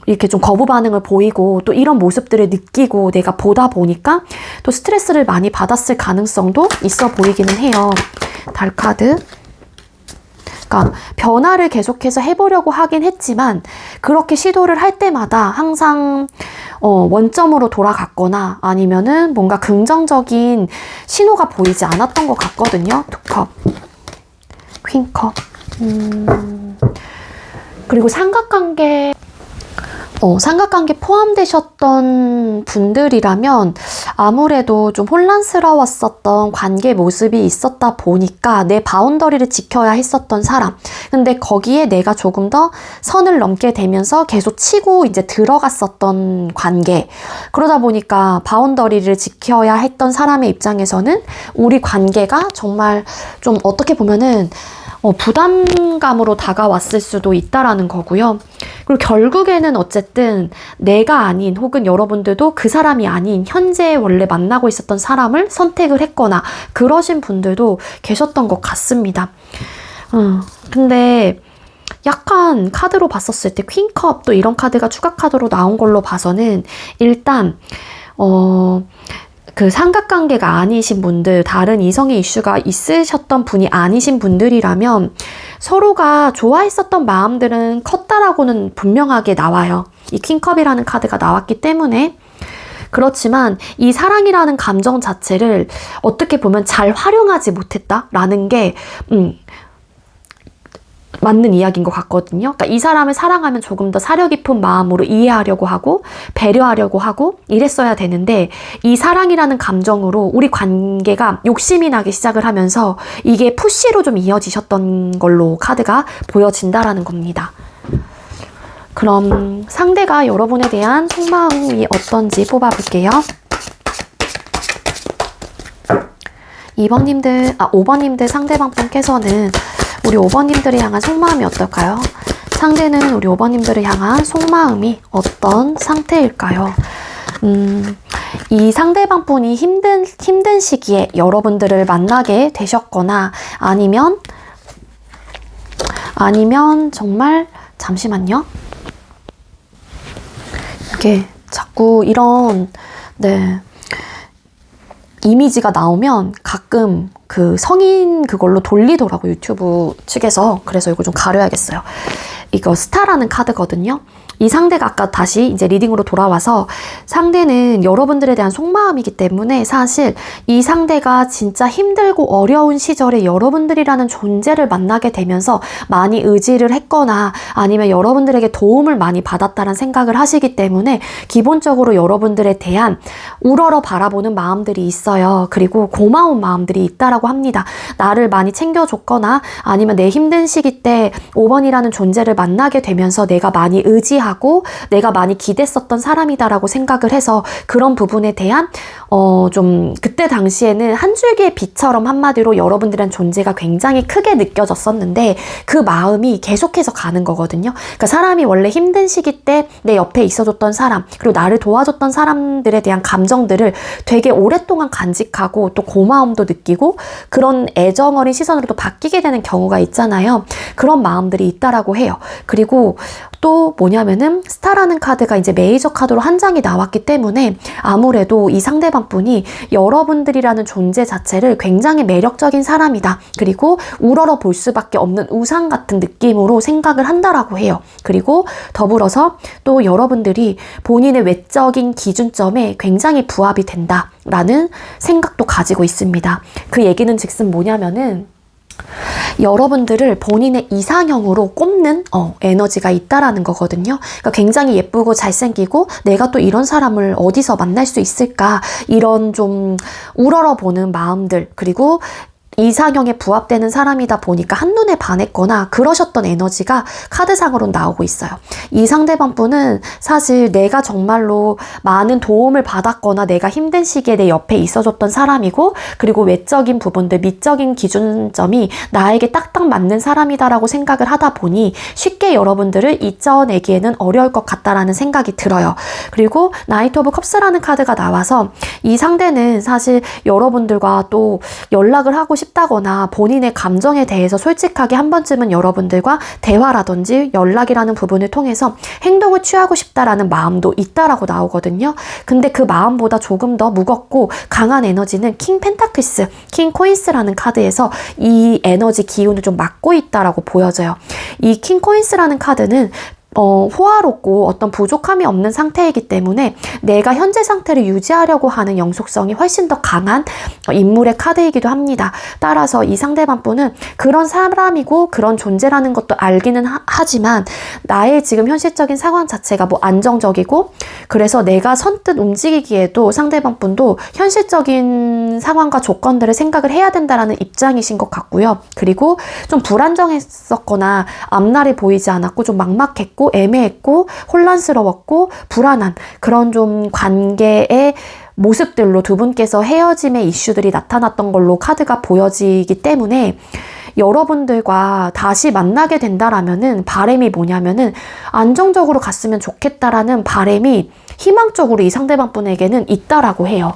이렇게 좀 거부 반응을 보이고 또 이런 모습들을 느끼고 내가 보다 보니까 또 스트레스를 많이 받았을 가능성도 있어 보이기는 해요. 달카드. 그러니까 변화를 계속해서 해보려고 하긴 했지만 그렇게 시도를 할 때마다 항상 원점으로 돌아갔거나 아니면은 뭔가 긍정적인 신호가 보이지 않았던 것 같거든요. 두컵, 퀸컵. 그리고 삼각관계 포함되셨던 분들이라면 아무래도 좀 혼란스러웠었던 관계 모습이 있었다 보니까 내 바운더리를 지켜야 했었던 사람. 근데 거기에 내가 조금 더 선을 넘게 되면서 계속 치고 이제 들어갔었던 관계. 그러다 보니까 바운더리를 지켜야 했던 사람의 입장에서는 우리 관계가 정말 좀 어떻게 보면은 부담감으로 다가왔을 수도 있다라는 거고요. 그리고 결국에는 어쨌든 내가 아닌 혹은 여러분들도 그 사람이 아닌 현재 원래 만나고 있었던 사람을 선택을 했거나 그러신 분들도 계셨던 것 같습니다. 근데 약간 카드로 봤었을 때 퀸컵 또 이런 카드가 추가 카드로 나온 걸로 봐서는 일단 그 삼각관계가 아니신 분들, 다른 이성의 이슈가 있으셨던 분이 아니신 분들이라면 서로가 좋아했었던 마음들은 컸다라고는 분명하게 나와요. 이 퀸컵이라는 카드가 나왔기 때문에. 그렇지만 이 사랑이라는 감정 자체를 어떻게 보면 잘 활용하지 못했다라는 게 맞는 이야기인 것 같거든요. 그러니까 이 사람을 사랑하면 조금 더 사려 깊은 마음으로 이해하려고 하고 배려하려고 하고 이랬어야 되는데 이 사랑이라는 감정으로 우리 관계가 욕심이 나기 시작을 하면서 이게 푸시로 좀 이어지셨던 걸로 카드가 보여진다라는 겁니다. 그럼 상대가 여러분에 대한 속마음이 어떤지 뽑아볼게요. 5번님들 상대방 분께서는 우리 5번님들을 향한 속마음이 어떨까요? 상대는 우리 5번님들을 향한 속마음이 어떤 상태일까요? 이 상대방 분이 힘든 시기에 여러분들을 만나게 되셨거나 아니면 정말 잠시만요. 이게 자꾸 이런 이미지가 나오면 가끔 그 성인 그걸로 돌리더라고, 유튜브 측에서. 그래서 이거 좀 가려야겠어요. 이거 스타라는 카드거든요. 이 상대가 아까 다시 이제 리딩으로 돌아와서 상대는 여러분들에 대한 속마음이기 때문에 사실 이 상대가 진짜 힘들고 어려운 시절에 여러분들이라는 존재를 만나게 되면서 많이 의지를 했거나 아니면 여러분들에게 도움을 많이 받았다는 생각을 하시기 때문에 기본적으로 여러분들에 대한 우러러 바라보는 마음들이 있어요. 그리고 고마운 마음들이 있다라고 합니다. 나를 많이 챙겨줬거나 아니면 내 힘든 시기 때 5번이라는 존재를 만나게 되면서 내가 많이 의지하고 내가 많이 기댔었던 사람이다라고 생각을 해서 그런 부분에 대한 좀 그때 당시에는 한 줄기의 빛처럼 한마디로 여러분들의 존재가 굉장히 크게 느껴졌었는데 그 마음이 계속해서 가는 거거든요. 그러니까 사람이 원래 힘든 시기 때 내 옆에 있어줬던 사람 그리고 나를 도와줬던 사람들에 대한 감정들을 되게 오랫동안 간직하고 또 고마움도 느끼고 그런 애정어린 시선으로 또 바뀌게 되는 경우가 있잖아요. 그런 마음들이 있다라고 해요. 그리고 또 뭐냐면은 스타라는 카드가 이제 메이저 카드로 한 장이 나왔기 때문에 아무래도 이 상대방 분이 여러분들이라는 존재 자체를 굉장히 매력적인 사람이다. 그리고 우러러 볼 수밖에 없는 우상 같은 느낌으로 생각을 한다라고 해요. 그리고 더불어서 또 여러분들이 본인의 외적인 기준점에 굉장히 부합이 된다라는 생각도 가지고 있습니다. 그 얘기는 즉슨 뭐냐면은 여러분들을 본인의 이상형으로 꼽는 에너지가 있다라는 거거든요. 그러니까 굉장히 예쁘고 잘생기고 내가 또 이런 사람을 어디서 만날 수 있을까 이런 좀 우러러보는 마음들 그리고 이상형에 부합되는 사람이다 보니까 한눈에 반했거나 그러셨던 에너지가 카드상으로 나오고 있어요. 이 상대방 분은 사실 내가 정말로 많은 도움을 받았거나 내가 힘든 시기에 내 옆에 있어줬던 사람이고 그리고 외적인 부분들, 미적인 기준점이 나에게 딱딱 맞는 사람이다라고 생각을 하다 보니 쉽게 여러분들을 잊어내기에는 어려울 것 같다라는 생각이 들어요. 그리고 나이트 오브 컵스라는 카드가 나와서 이 상대는 사실 여러분들과 또 연락을 하고 싶다거나 본인의 감정에 대해서 솔직하게 한 번쯤은 여러분들과 대화라든지 연락이라는 부분을 통해서 행동을 취하고 싶다라는 마음도 있다라고 나오거든요. 근데 그 마음보다 조금 더 무겁고 강한 에너지는 킹 펜타클스, 킹 코인스라는 카드에서 이 에너지 기운을 좀 막고 있다라고 보여져요. 이 킹 코인스라는 카드는 호화롭고 어떤 부족함이 없는 상태이기 때문에 내가 현재 상태를 유지하려고 하는 영속성이 훨씬 더 강한 인물의 카드이기도 합니다. 따라서 이 상대방 분은 그런 사람이고 그런 존재라는 것도 알기는 하지만 나의 지금 현실적인 상황 자체가 뭐 안정적이고 그래서 내가 선뜻 움직이기에도 상대방 분도 현실적인 상황과 조건들을 생각을 해야 된다라는 입장이신 것 같고요. 그리고 좀 불안정했었거나 앞날이 보이지 않았고 좀 막막했고 애매했고 혼란스러웠고 불안한 그런 좀 관계의 모습들로 두 분께서 헤어짐의 이슈들이 나타났던 걸로 카드가 보여지기 때문에 여러분들과 다시 만나게 된다라면은 바람이 뭐냐면은 안정적으로 갔으면 좋겠다라는 바람이 희망적으로 이 상대방 분에게는 있다라고 해요.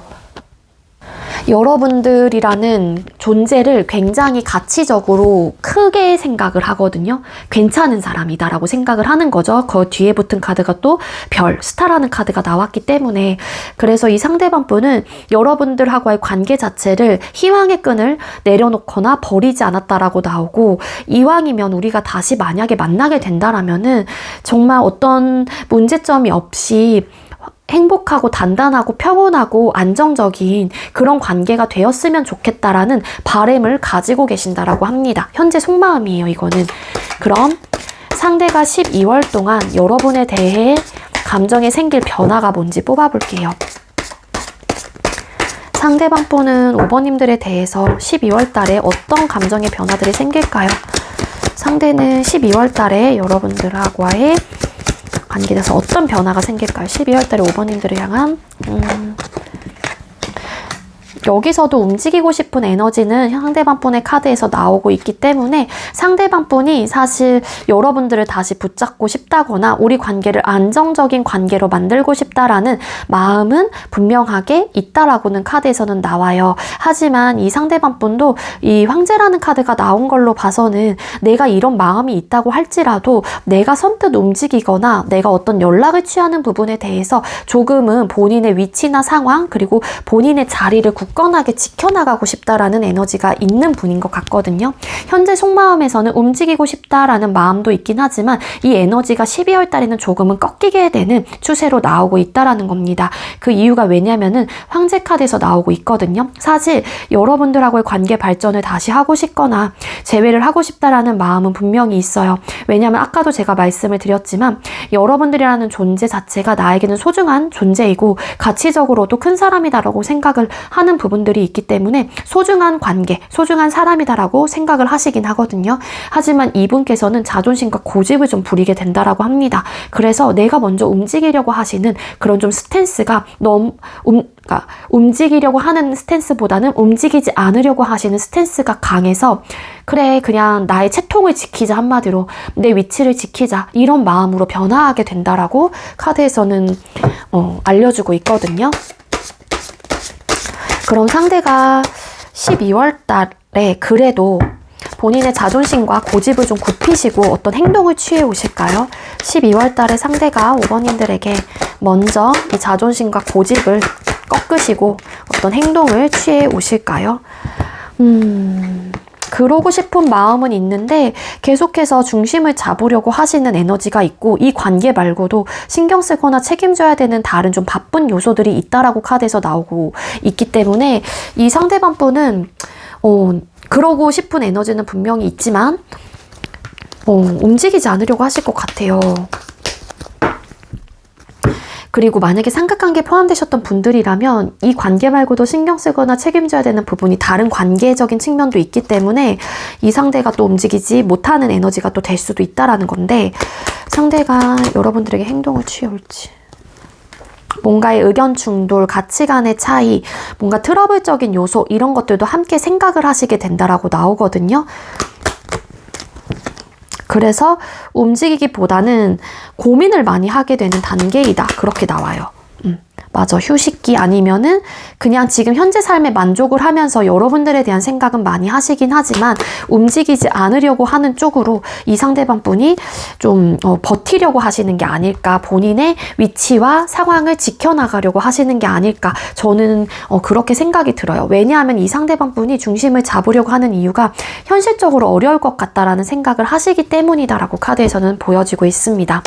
여러분들이라는 존재를 굉장히 가치적으로 크게 생각을 하거든요. 괜찮은 사람이다 라고 생각을 하는 거죠. 그 뒤에 붙은 카드가 또 별, 스타라는 카드가 나왔기 때문에 그래서 이 상대방 분은 여러분들하고의 관계 자체를 희망의 끈을 내려놓거나 버리지 않았다라고 나오고 이왕이면 우리가 다시 만약에 만나게 된다라면은 정말 어떤 문제점이 없이 행복하고 단단하고 평온하고 안정적인 그런 관계가 되었으면 좋겠다라는 바람을 가지고 계신다라고 합니다. 현재 속마음이에요, 이거는. 그럼 상대가 12월 동안 여러분에 대해 감정에 생길 변화가 뭔지 뽑아볼게요. 상대방 분은 5번님들에 대해서 12월 달에 어떤 감정의 변화들이 생길까요? 상대는 12월 달에 여러분들하고의 관계에서 어떤 변화가 생길까요? 12월 달에 5번님들을 향한 여기서도 움직이고 싶은 에너지는 상대방 분의 카드에서 나오고 있기 때문에 상대방 분이 사실 여러분들을 다시 붙잡고 싶다거나 우리 관계를 안정적인 관계로 만들고 싶다라는 마음은 분명하게 있다라고는 카드에서는 나와요. 하지만 이 상대방 분도 이 황제라는 카드가 나온 걸로 봐서는 내가 이런 마음이 있다고 할지라도 내가 선뜻 움직이거나 내가 어떤 연락을 취하는 부분에 대해서 조금은 본인의 위치나 상황 그리고 본인의 자리를 굳건하게 지켜나가고 싶다라는 에너지가 있는 분인 것 같거든요. 현재 속마음에서는 움직이고 싶다라는 마음도 있긴 하지만 이 에너지가 12월 달에는 조금은 꺾이게 되는 추세로 나오고 있다라는 겁니다. 그 이유가 왜냐면은 황제 카드에서 나오고 있거든요. 사실 여러분들하고의 관계 발전을 다시 하고 싶거나 재회를 하고 싶다라는 마음은 분명히 있어요. 왜냐면 아까도 제가 말씀을 드렸지만 여러분들이라는 존재 자체가 나에게는 소중한 존재이고 가치적으로도 큰 사람이다라고 생각을 하는 부분들이 있기 때문에 소중한 관계, 소중한 사람이다라고 생각을 하시긴 하거든요. 하지만 이분께서는 자존심과 고집을 좀 부리게 된다라고 합니다. 그래서 내가 먼저 움직이려고 하시는 그런 좀 스탠스가 너무 그러니까 움직이려고 하는 스탠스보다는 움직이지 않으려고 하시는 스탠스가 강해서 그래 그냥 나의 채통을 지키자 한마디로 내 위치를 지키자 이런 마음으로 변화하게 된다라고 카드에서는 알려주고 있거든요. 그럼 상대가 12월 달에 그래도 본인의 자존심과 고집을 좀 굽히시고 어떤 행동을 취해 오실까요? 12월 달에 상대가 5번님들에게 먼저 이 자존심과 고집을 꺾으시고 어떤 행동을 취해 오실까요? 그러고 싶은 마음은 있는데 계속해서 중심을 잡으려고 하시는 에너지가 있고 이 관계 말고도 신경 쓰거나 책임져야 되는 다른 좀 바쁜 요소들이 있다라고 카드에서 나오고 있기 때문에 이 상대방 분은 그러고 싶은 에너지는 분명히 있지만 움직이지 않으려고 하실 것 같아요. 그리고 만약에 삼각관계에 포함되셨던 분들이라면 이 관계 말고도 신경 쓰거나 책임져야 되는 부분이 다른 관계적인 측면도 있기 때문에 이 상대가 또 움직이지 못하는 에너지가 또 될 수도 있다라는 건데 상대가 여러분들에게 행동을 취해올지 뭔가의 의견 충돌, 가치관의 차이, 뭔가 트러블적인 요소 이런 것들도 함께 생각을 하시게 된다라고 나오거든요. 그래서 움직이기보다는 고민을 많이 하게 되는 단계이다. 그렇게 나와요. 맞아. 휴식기 아니면은 그냥 지금 현재 삶에 만족을 하면서 여러분들에 대한 생각은 많이 하시긴 하지만 움직이지 않으려고 하는 쪽으로 이 상대방 분이 좀 버티려고 하시는 게 아닐까. 본인의 위치와 상황을 지켜나가려고 하시는 게 아닐까. 저는 그렇게 생각이 들어요. 왜냐하면 이 상대방 분이 중심을 잡으려고 하는 이유가 현실적으로 어려울 것 같다라는 생각을 하시기 때문이다라고 카드에서는 보여지고 있습니다.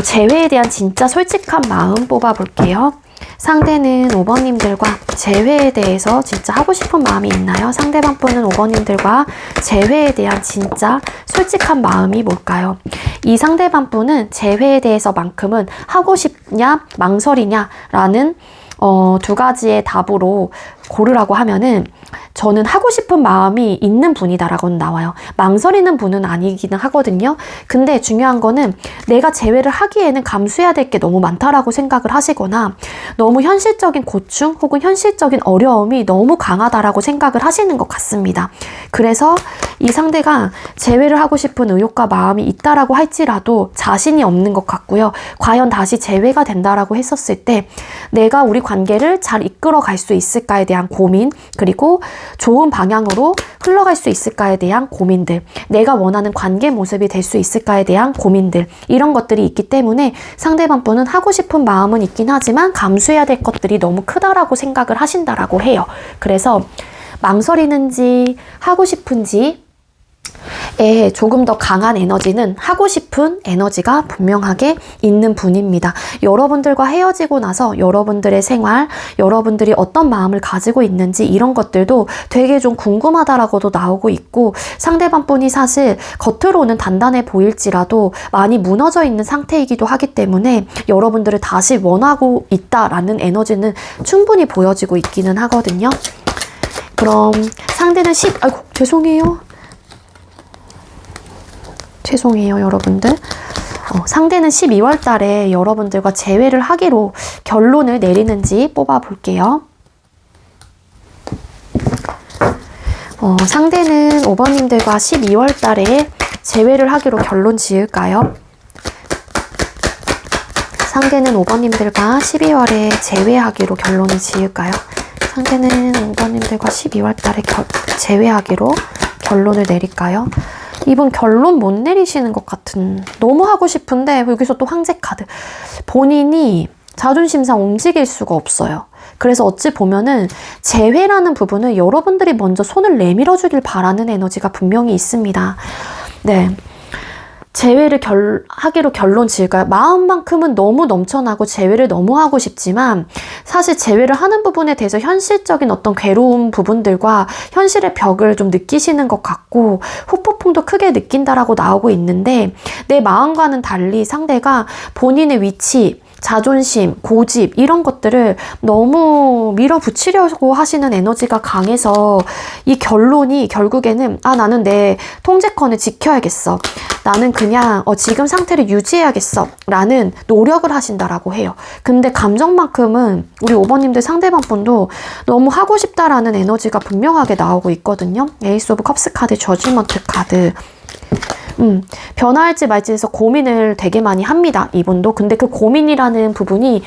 재회에 대한 진짜 솔직한 마음 뽑아볼게요. 상대는 5번님들과 재회에 대해서 진짜 하고 싶은 마음이 있나요? 상대방 분은 5번님들과 재회에 대한 진짜 솔직한 마음이 뭘까요? 이 상대방 분은 재회에 대해서만큼은 하고 싶냐, 망설이냐 라는 두 가지의 답으로 고르라고 하면은 저는 하고 싶은 마음이 있는 분이다라고는 나와요. 망설이는 분은 아니기는 하거든요. 근데 중요한 거는 내가 재회를 하기에는 감수해야 될 게 너무 많다라고 생각을 하시거나 너무 현실적인 고충 혹은 현실적인 어려움이 너무 강하다라고 생각을 하시는 것 같습니다. 그래서 이 상대가 재회를 하고 싶은 의욕과 마음이 있다라고 할지라도 자신이 없는 것 같고요. 과연 다시 재회가 된다라고 했었을 때 내가 우리 관계를 잘 이끌어 갈 수 있을까에 대한 고민, 그리고 좋은 방향으로 흘러갈 수 있을까에 대한 고민들, 내가 원하는 관계 모습이 될 수 있을까에 대한 고민들, 이런 것들이 있기 때문에 상대방 분은 하고 싶은 마음은 있긴 하지만 감수해야 될 것들이 너무 크다라고 생각을 하신다라고 해요. 그래서 망설이는지 하고 싶은지 조금 더 강한 에너지는 하고 싶은 에너지가 분명하게 있는 분입니다. 여러분들과 헤어지고 나서 여러분들의 생활, 여러분들이 어떤 마음을 가지고 있는지 이런 것들도 되게 좀 궁금하다라고도 나오고 있고 상대방 분이 사실 겉으로는 단단해 보일지라도 많이 무너져 있는 상태이기도 하기 때문에 여러분들을 다시 원하고 있다라는 에너지는 충분히 보여지고 있기는 하거든요. 그럼 상대는 아이고 죄송해요 여러분들. 상대는 12월 달에 여러분들과 재회를 하기로 결론을 내리는지 뽑아볼게요. 상대는 5번님들과 12월 달에 재회를 하기로 결론 지을까요? 상대는 5번님들과 12월에 재회하기로 결론을 지을까요? 상대는 5번님들과 12월 달에 재회하기로 결론을 내릴까요? 이분 결론 못 내리시는 것 같은, 너무 하고 싶은데 여기서 또 황제 카드. 본인이 자존심상 움직일 수가 없어요. 그래서 어찌 보면은 재회라는 부분은 여러분들이 먼저 손을 내밀어 주길 바라는 에너지가 분명히 있습니다. 네. 재회를 하기로 결론 지을까요? 마음만큼은 너무 넘쳐나고 재회를 너무 하고 싶지만 사실 재회를 하는 부분에 대해서 현실적인 어떤 괴로운 부분들과 현실의 벽을 좀 느끼시는 것 같고 후폭풍도 크게 느낀다라고 나오고 있는데 내 마음과는 달리 상대가 본인의 위치, 자존심, 고집 이런 것들을 너무 밀어붙이려고 하시는 에너지가 강해서 이 결론이 결국에는 나는 내 통제권을 지켜야겠어. 나는 그냥 지금 상태를 유지해야겠어 라는 노력을 하신다라고 해요. 근데 감정만큼은 우리 5번님들 상대방 분도 너무 하고 싶다라는 에너지가 분명하게 나오고 있거든요. 에이스 오브 컵스 카드, 저지먼트 카드. 변화할지 말지에서 고민을 되게 많이 합니다. 이분도. 근데 그 고민이라는 부분이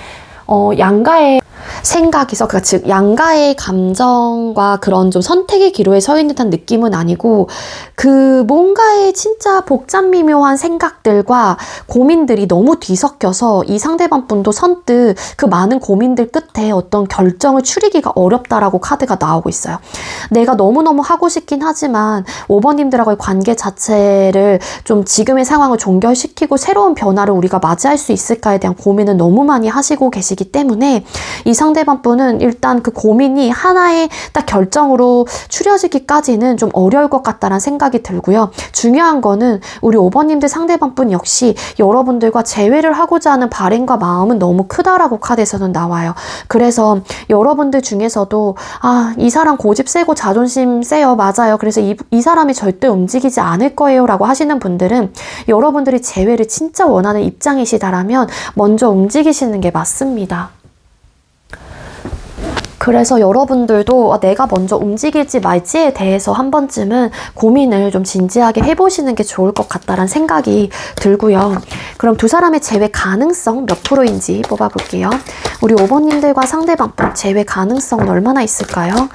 양가의 생각에서, 즉 양가의 감정과 그런 좀 선택의 기로에 서 있는 듯한 느낌은 아니고 그 뭔가의 진짜 복잡 미묘한 생각들과 고민들이 너무 뒤섞여서 이 상대방 분도 선뜻 그 많은 고민들 끝에 어떤 결정을 추리기가 어렵다라고 카드가 나오고 있어요. 내가 너무너무 하고 싶긴 하지만 5번님들하고의 관계 자체를 좀 지금의 상황을 종결시키고 새로운 변화를 우리가 맞이할 수 있을까에 대한 고민을 너무 많이 하시고 계시기 때문에 이 상대방 분은 일단 그 고민이 하나의 딱 결정으로 추려지기까지는 좀 어려울 것 같다는 생각이 들고요. 중요한 거는 우리 5번님들 상대방 분 역시 여러분들과 재회를 하고자 하는 바램과 마음은 너무 크다라고 카드에서는 나와요. 그래서 여러분들 중에서도 이 사람 고집 세고 자존심 세요. 맞아요. 그래서 이 사람이 절대 움직이지 않을 거예요 라고 하시는 분들은 여러분들이 재회를 진짜 원하는 입장이시다라면 먼저 움직이시는 게 맞습니다. 그래서 여러분들도 내가 먼저 움직일지 말지에 대해서 한 번쯤은 고민을 좀 진지하게 해보시는 게 좋을 것 같다는 생각이 들고요. 그럼 두 사람의 재회 가능성 몇 프로인지 뽑아볼게요. 우리 5번님들과 상대방분 재회 가능성은 얼마나 있을까요?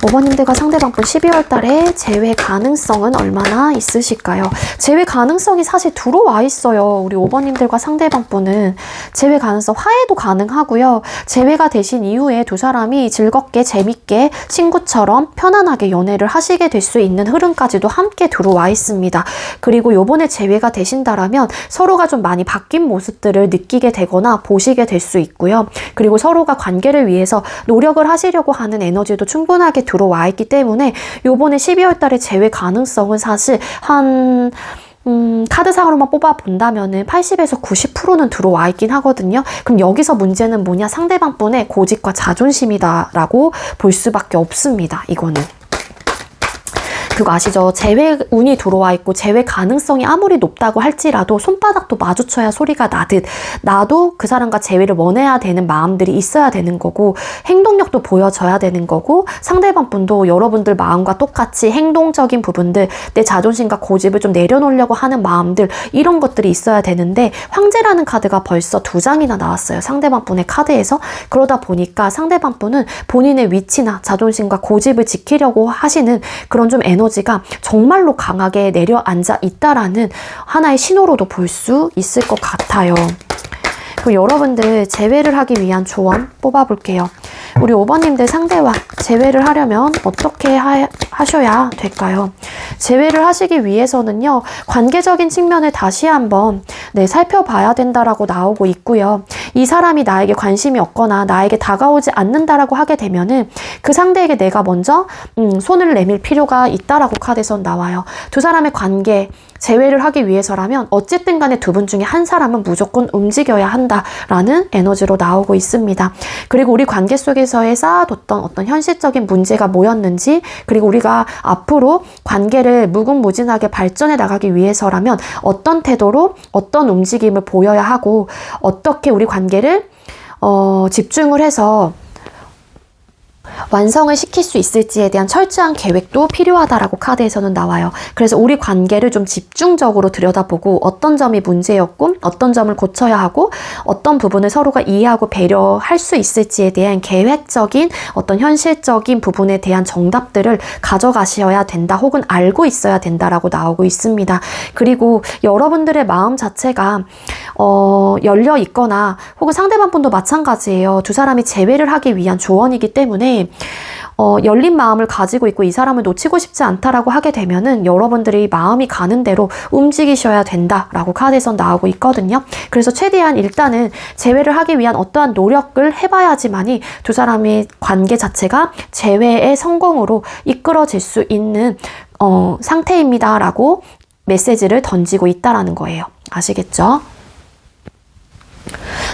5번님들과 상대방분 12월 달에 재회 가능성은 얼마나 있으실까요? 재회 가능성이 사실 들어와 있어요. 우리 5번님들과 상대방분은 재회 가능성, 화해도 가능하고요. 재회가 되신 이후에 두 사람이 즐겁게 재밌게 친구처럼 편안하게 연애를 하시게 될 수 있는 흐름까지도 함께 들어와 있습니다. 그리고 요번에 재회가 되신다라면 서로가 좀 많이 바뀐 모습들을 느끼게 되거나 보시게 될 수 있고요. 그리고 서로가 관계를 위해서 노력을 하시려고 하는 에너지도 충분하게 들어와 있기 때문에 요번에 12월 달에 재회 가능성은 사실 한 카드상으로만 뽑아본다면은 80에서 90%는 들어와 있긴 하거든요. 그럼 여기서 문제는 뭐냐? 상대방 분의 고집과 자존심이다라고 볼 수밖에 없습니다. 이거는. 그거 아시죠? 재회 운이 들어와 있고 재회 가능성이 아무리 높다고 할지라도 손바닥도 마주쳐야 소리가 나듯 나도 그 사람과 재회를 원해야 되는 마음들이 있어야 되는 거고 행동력도 보여져야 되는 거고 상대방 분도 여러분들 마음과 똑같이 행동적인 부분들 내 자존심과 고집을 좀 내려놓으려고 하는 마음들 이런 것들이 있어야 되는데 황제라는 카드가 벌써 2장이나 나왔어요. 상대방 분의 카드에서. 그러다 보니까 상대방 분은 본인의 위치나 자존심과 고집을 지키려고 하시는 그런 좀 에너지가 정말로 강하게 내려앉아 있다라는 하나의 신호로도 볼 수 있을 것 같아요. 그럼 여러분들 재회를 하기 위한 조언 뽑아볼게요. 우리 5번님들 상대와 재회를 하려면 어떻게 하셔야 될까요? 재회를 하시기 위해서는요. 관계적인 측면을 다시 한번 살펴봐야 된다라고 나오고 있고요. 이 사람이 나에게 관심이 없거나 나에게 다가오지 않는다라고 하게 되면은 그 상대에게 내가 먼저 손을 내밀 필요가 있다라고 카드에선 나와요. 두 사람의 관계 재회를 하기 위해서라면 어쨌든 간에 두 분 중에 한 사람은 무조건 움직여야 한다라는 에너지로 나오고 있습니다. 그리고 우리 관계 속에서의 쌓아뒀던 어떤 현실적인 문제가 뭐였는지, 그리고 우리가 앞으로 관계를 무궁무진하게 발전해 나가기 위해서라면 어떤 태도로 어떤 움직임을 보여야 하고, 어떻게 우리 관계를 집중을 해서 완성을 시킬 수 있을지에 대한 철저한 계획도 필요하다라고 카드에서는 나와요. 그래서 우리 관계를 좀 집중적으로 들여다보고 어떤 점이 문제였고 어떤 점을 고쳐야 하고 어떤 부분을 서로가 이해하고 배려할 수 있을지에 대한 계획적인 어떤 현실적인 부분에 대한 정답들을 가져가셔야 된다, 혹은 알고 있어야 된다라고 나오고 있습니다. 그리고 여러분들의 마음 자체가 열려 있거나, 혹은 상대방 분도 마찬가지예요. 두 사람이 재회를 하기 위한 조언이기 때문에 열린 마음을 가지고 있고 이 사람을 놓치고 싶지 않다라고 하게 되면은 여러분들이 마음이 가는 대로 움직이셔야 된다라고 카드에서 나오고 있거든요. 그래서 최대한 일단은 재회를 하기 위한 어떠한 노력을 해봐야지만이 두 사람의 관계 자체가 재회의 성공으로 이끌어질 수 있는 상태입니다라고 메시지를 던지고 있다라는 거예요. 아시겠죠?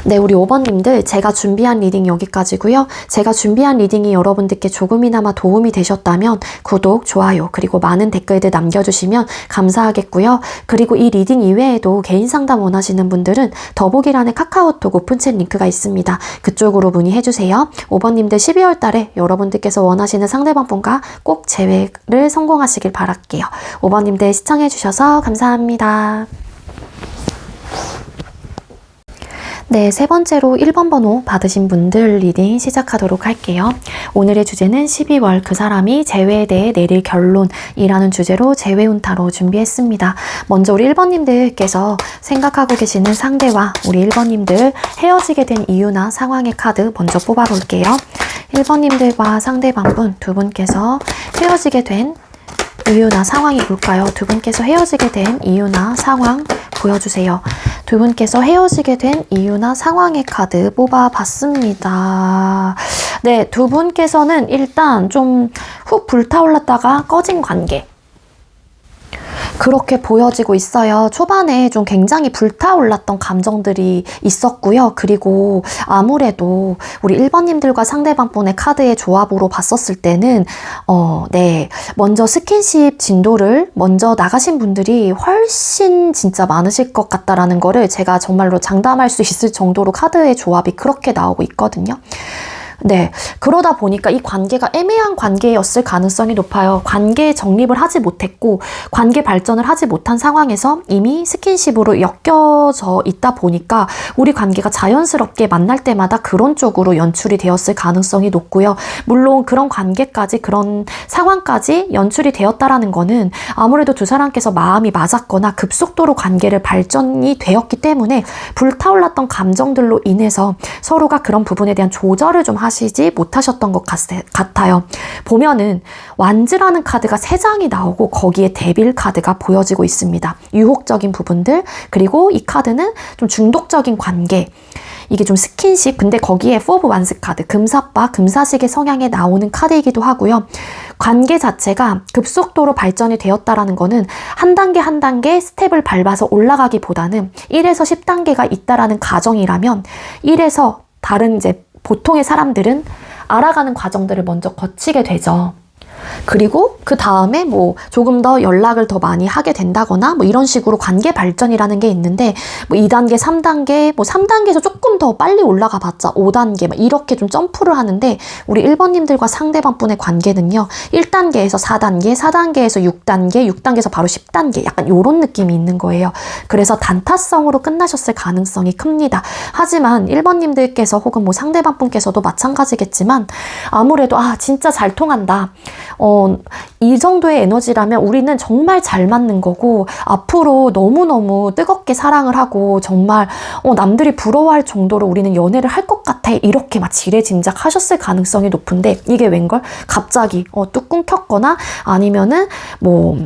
네, 우리 5번님들, 제가 준비한 리딩 여기까지고요. 제가 준비한 리딩이 여러분들께 조금이나마 도움이 되셨다면 구독, 좋아요, 그리고 많은 댓글들 남겨주시면 감사하겠고요. 그리고 이 리딩 이외에도 개인 상담 원하시는 분들은 더보기란에 카카오톡 오픈챗 링크가 있습니다. 그쪽으로 문의해주세요. 5번님들 12월 달에 여러분들께서 원하시는 상대방분과 꼭 재회를 성공하시길 바랄게요. 5번님들 시청해주셔서 감사합니다. 네, 세 번째로 1번 번호 받으신 분들 리딩 시작하도록 할게요. 오늘의 주제는 12월 그 사람이 재회에 대해 내릴 결론이라는 주제로 재회운타로 준비했습니다. 먼저 우리 1번님들께서 생각하고 계시는 상대와 우리 1번님들 헤어지게 된 이유나 상황의 카드 먼저 뽑아볼게요. 1번님들과 상대방분 두 분께서 헤어지게 된 이유나 상황이 뭘까요? 두 분께서 헤어지게 된 이유나 상황 보여주세요. 두 분께서 헤어지게 된 이유나 상황의 카드 뽑아봤습니다. 네, 두 분께서는 일단 좀 훅 불타올랐다가 꺼진 관계, 그렇게 보여지고 있어요. 초반에 좀 굉장히 불타올랐던 감정들이 있었고요. 그리고 아무래도 우리 1번님들과 상대방분의 카드의 조합으로 봤었을 때는 네, 먼저 스킨십 진도를 먼저 나가신 분들이 훨씬 진짜 많으실 것 같다라는 거를 제가 정말로 장담할 수 있을 정도로 카드의 조합이 그렇게 나오고 있거든요. 네, 그러다 보니까 이 관계가 애매한 관계였을 가능성이 높아요. 관계 정립을 하지 못했고 관계 발전을 하지 못한 상황에서 이미 스킨십으로 엮여져 있다 보니까 우리 관계가 자연스럽게 만날 때마다 그런 쪽으로 연출이 되었을 가능성이 높고요. 물론 그런 관계까지, 그런 상황까지 연출이 되었다라는 거는 아무래도 두 사람께서 마음이 맞았거나 급속도로 관계를 발전이 되었기 때문에 불타올랐던 감정들로 인해서 서로가 그런 부분에 대한 조절을 좀 하시지 못하셨던 것 같아요. 보면은 완즈라는 카드가 3장이 나오고 거기에 데빌 카드가 보여지고 있습니다. 유혹적인 부분들, 그리고 이 카드는 좀 중독적인 관계, 이게 좀 스킨십, 근데 거기에 4 오브 완스 카드, 금사빠, 금사식의 성향에 나오는 카드이기도 하고요. 관계 자체가 급속도로 발전이 되었다라는 거는 한 단계 한 단계 스텝을 밟아서 올라가기보다는 1에서 10단계가 있다라는 가정이라면 1에서 다른 이제 보통의 사람들은 알아가는 과정들을 먼저 거치게 되죠. 그리고 그 다음에 뭐 조금 더 연락을 더 많이 하게 된다거나 뭐 이런 식으로 관계 발전이라는 게 있는데, 뭐 2단계, 3단계, 뭐 3단계에서 조금 더 빨리 올라가 봤자 5단계 막 이렇게 좀 점프를 하는데, 우리 1번님들과 상대방분의 관계는요 1단계에서 4단계, 4단계에서 6단계, 6단계에서 바로 10단계, 약간 이런 느낌이 있는 거예요. 그래서 단타성으로 끝나셨을 가능성이 큽니다. 하지만 1번님들께서 혹은 뭐 상대방분께서도 마찬가지겠지만 아무래도 진짜 잘 통한다, 이 정도의 에너지라면 우리는 정말 잘 맞는 거고 앞으로 너무너무 뜨겁게 사랑을 하고 정말 남들이 부러워할 정도로 우리는 연애를 할 것 같아, 이렇게 막 지레짐작 하셨을 가능성이 높은데, 이게 웬걸 갑자기 뚝 끊겼거나 아니면은 뭐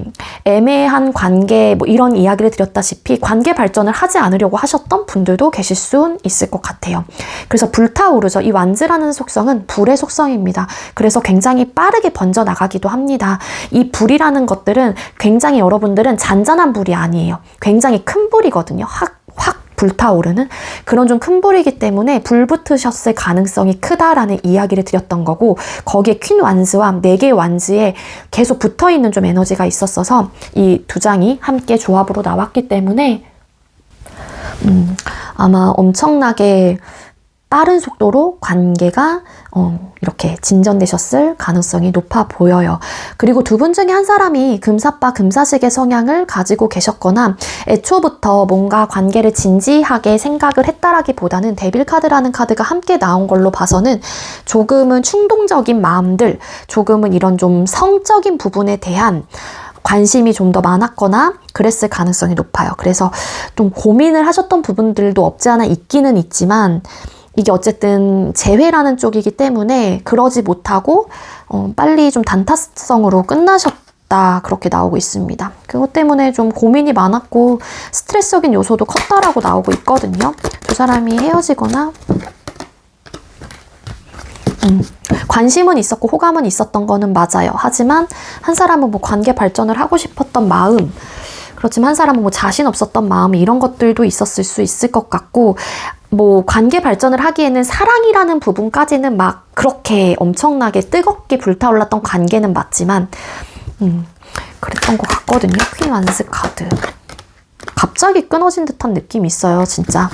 애매한 관계, 뭐 이런 이야기를 드렸다시피 관계 발전을 하지 않으려고 하셨던 분들도 계실 수 있을 것 같아요. 그래서 불타오르죠. 이 완즈라는 속성은 불의 속성입니다. 그래서 굉장히 빠르게 번져나갈 나가기도 합니다. 이 불이라는 것들은 굉장히 여러분들은 잔잔한 불이 아니에요. 굉장히 큰 불이거든요. 확 불타오르는 그런 좀 큰 불이기 때문에 불 붙으셨을 가능성이 크다라는 이야기를 드렸던 거고, 거기에 퀸 완즈와 4개의 완즈에 계속 붙어있는 좀 에너지가 있었어서 이 두 장이 함께 조합으로 나왔기 때문에 아마 엄청나게 빠른 속도로 관계가 이렇게 진전되셨을 가능성이 높아 보여요. 그리고 두 분 중에 한 사람이 금사빠 금사식의 성향을 가지고 계셨거나 애초부터 뭔가 관계를 진지하게 생각을 했다라기보다는 데빌 카드라는 카드가 함께 나온 걸로 봐서는 조금은 충동적인 마음들, 조금은 이런 좀 성적인 부분에 대한 관심이 좀 더 많았거나 그랬을 가능성이 높아요. 그래서 좀 고민을 하셨던 부분들도 없지 않아 있기는 있지만, 이게 어쨌든 재회라는 쪽이기 때문에 그러지 못하고 빨리 좀 단타성으로 끝나셨다, 그렇게 나오고 있습니다. 그것 때문에 좀 고민이 많았고 스트레스적인 요소도 컸다라고 나오고 있거든요. 두 사람이 헤어지거나 관심은 있었고 호감은 있었던 거는 맞아요. 하지만 한 사람은 뭐 관계 발전을 하고 싶었던 마음, 그렇지만 한 사람은 뭐 자신 없었던 마음, 이런 것들도 있었을 수 있을 것 같고, 뭐 관계 발전을 하기에는 사랑이라는 부분까지는 막 그렇게 엄청나게 뜨겁게 불타올랐던 관계는 맞지만 그랬던 것 같거든요. 퀸 완스 카드. 갑자기 끊어진 듯한 느낌이 있어요, 진짜.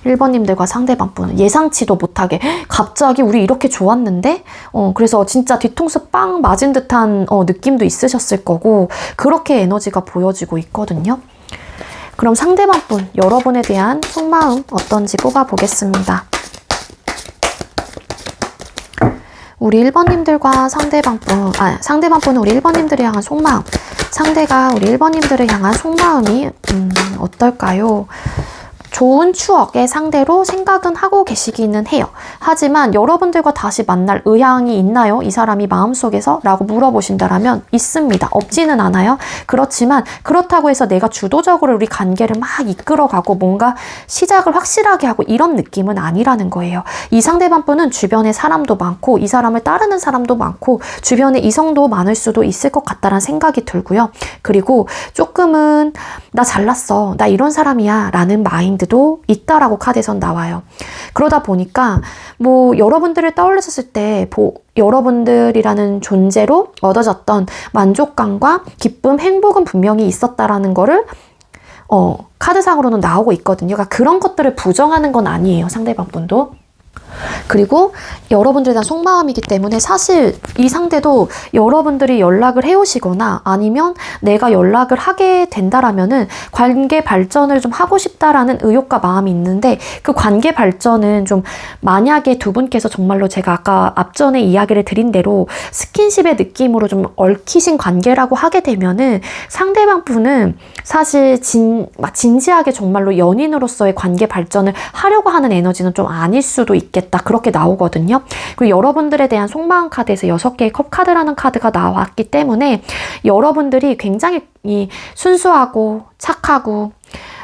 1번님들과 상대방 분은 예상치도 못하게 갑자기 우리 이렇게 좋았는데? 그래서 진짜 뒤통수 빵 맞은 듯한 느낌도 있으셨을 거고, 그렇게 에너지가 보여지고 있거든요. 그럼 상대방 분, 여러분에 대한 속마음 어떤지 뽑아보겠습니다. 우리 1번님들과 상대방 분은 우리 1번님들을 향한 속마음, 상대가 우리 1번님들을 향한 속마음이 어떨까요? 좋은 추억의 상대로 생각은 하고 계시기는 해요. 하지만 여러분들과 다시 만날 의향이 있나요? 이 사람이 마음속에서? 라고 물어보신다라면 있습니다. 없지는 않아요. 그렇지만 그렇다고 해서 내가 주도적으로 우리 관계를 막 이끌어가고 뭔가 시작을 확실하게 하고 이런 느낌은 아니라는 거예요. 이 상대방 분은 주변에 사람도 많고 이 사람을 따르는 사람도 많고 주변에 이성도 많을 수도 있을 것 같다라는 생각이 들고요. 그리고 조금은 나 잘났어, 나 이런 사람이야 라는 마인드도 있다라고 카드에선 나와요. 그러다 보니까 뭐 여러분들을 떠올렸을 때 여러분들이라는 존재로 얻어졌던 만족감과 기쁨, 행복은 분명히 있었다라는 거를 카드상으로는 나오고 있거든요. 그러니까 그런 것들을 부정하는 건 아니에요, 상대방 분도. 그리고 여러분들에 대한 속마음이기 때문에 사실 이 상대도 여러분들이 연락을 해오시거나 아니면 내가 연락을 하게 된다라면은 관계 발전을 좀 하고 싶다라는 의욕과 마음이 있는데, 그 관계 발전은 좀 만약에 두 분께서 정말로 제가 아까 앞전에 이야기를 드린 대로 스킨십의 느낌으로 좀 얽히신 관계라고 하게 되면은 상대방 분은 사실 진지하게 정말로 연인으로서의 관계 발전을 하려고 하는 에너지는 좀 아닐 수도 있겠다, 그렇게 나오거든요. 그리고 여러분들에 대한 속마음 카드에서 6개의 컵 카드라는 카드가 나왔기 때문에 여러분들이 굉장히 순수하고 착하고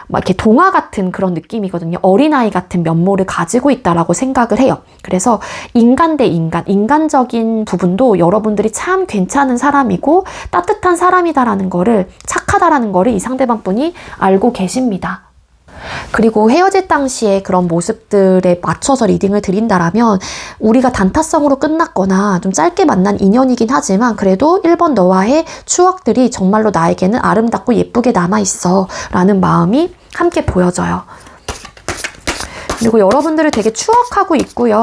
막 이렇게 동화 같은 그런 느낌이거든요. 어린아이 같은 면모를 가지고 있다라고 생각을 해요. 그래서 인간 대 인간적인 부분도 여러분들이 참 괜찮은 사람이고 따뜻한 사람이다라는 거를, 착하다라는 거를 이 상대방 분이 알고 계십니다. 그리고 헤어질 당시에 그런 모습들에 맞춰서 리딩을 드린다라면 우리가 단타성으로 끝났거나 좀 짧게 만난 인연이긴 하지만 그래도 1번 너와의 추억들이 정말로 나에게는 아름답고 예쁘게 남아있어 라는 마음이 함께 보여져요. 그리고 여러분들을 되게 추억하고 있고요.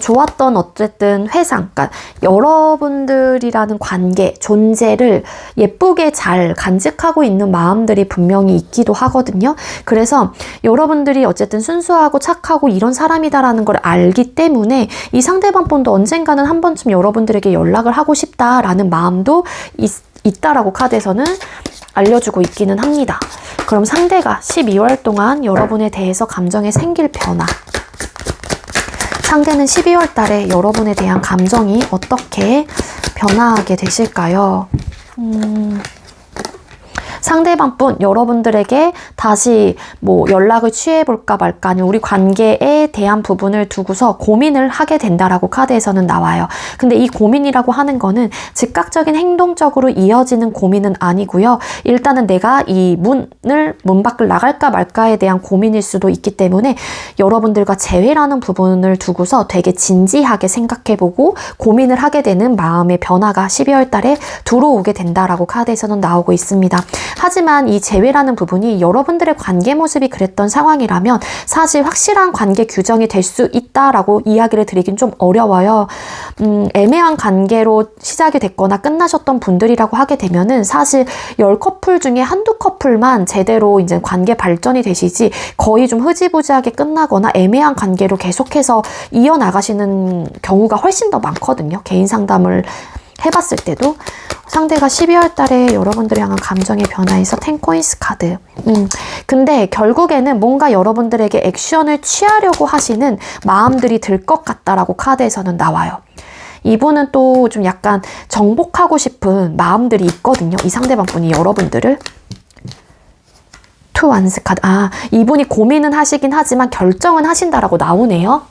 좋았던 어쨌든 회상, 그러니까 여러분들이라는 관계, 존재를 예쁘게 잘 간직하고 있는 마음들이 분명히 있기도 하거든요. 그래서 여러분들이 어쨌든 순수하고 착하고 이런 사람이다라는 걸 알기 때문에 이 상대방 분도 언젠가는 한 번쯤 여러분들에게 연락을 하고 싶다라는 마음도 있다라고 카드에서는 알려주고 있기는 합니다. 그럼 상대가 12월 동안 여러분에 대해서 감정에 생길 변화, 상대는 12월 달에 여러분에 대한 감정이 어떻게 변화하게 되실까요? 상대방뿐 여러분들에게 다시 뭐 연락을 취해볼까 말까 아니면 우리 관계에 대한 부분을 두고서 고민을 하게 된다라고 카드에서는 나와요. 근데 이 고민이라고 하는 거는 즉각적인 행동적으로 이어지는 고민은 아니고요. 일단은 내가 이 문 밖을 나갈까 말까에 대한 고민일 수도 있기 때문에 여러분들과 재회라는 부분을 두고서 되게 진지하게 생각해보고 고민을 하게 되는 마음의 변화가 12월 달에 들어오게 된다라고 카드에서는 나오고 있습니다. 하지만 이 재회라는 부분이 여러분들의 관계 모습이 그랬던 상황이라면 사실 확실한 관계 규정이 될 수 있다라고 이야기를 드리긴 좀 어려워요. 애매한 관계로 시작이 됐거나 끝나셨던 분들이라고 하게 되면은 사실 10커플 중에 한두 커플만 제대로 이제 관계 발전이 되시지 거의 좀 흐지부지하게 끝나거나 애매한 관계로 계속해서 이어나가시는 경우가 훨씬 더 많거든요. 개인 상담을 해봤을 때도. 상대가 12월 달에 여러분들을 향한 감정의 변화에서 10코인스 카드. 근데 결국에는 뭔가 여러분들에게 액션을 취하려고 하시는 마음들이 들 것 같다라고 카드에서는 나와요. 이분은 또 좀 약간 정복하고 싶은 마음들이 있거든요. 이 상대방분이 여러분들을. 투 완스 카드. 이분이 고민은 하시긴 하지만 결정은 하신다라고 나오네요.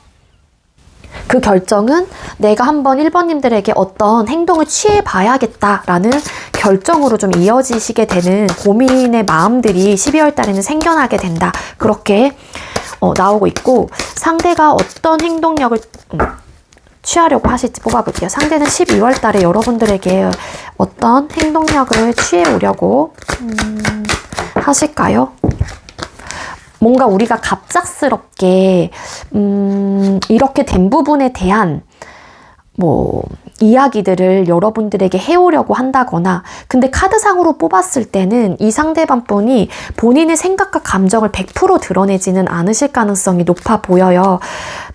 그 결정은 내가 한번 1번님들에게 어떤 행동을 취해봐야겠다라는 결정으로 좀 이어지시게 되는 고민의 마음들이 12월 달에는 생겨나게 된다. 그렇게 나오고 있고 상대가 어떤 행동력을 취하려고 하실지 뽑아볼게요. 상대는 12월 달에 여러분들에게 어떤 행동력을 취해오려고 하실까요? 뭔가 우리가 갑작스럽게 이렇게 된 부분에 대한 뭐 이야기들을 여러분들에게 해오려고 한다거나 근데 카드상으로 뽑았을 때는 이 상대방분이 본인의 생각과 감정을 100% 드러내지는 않으실 가능성이 높아 보여요.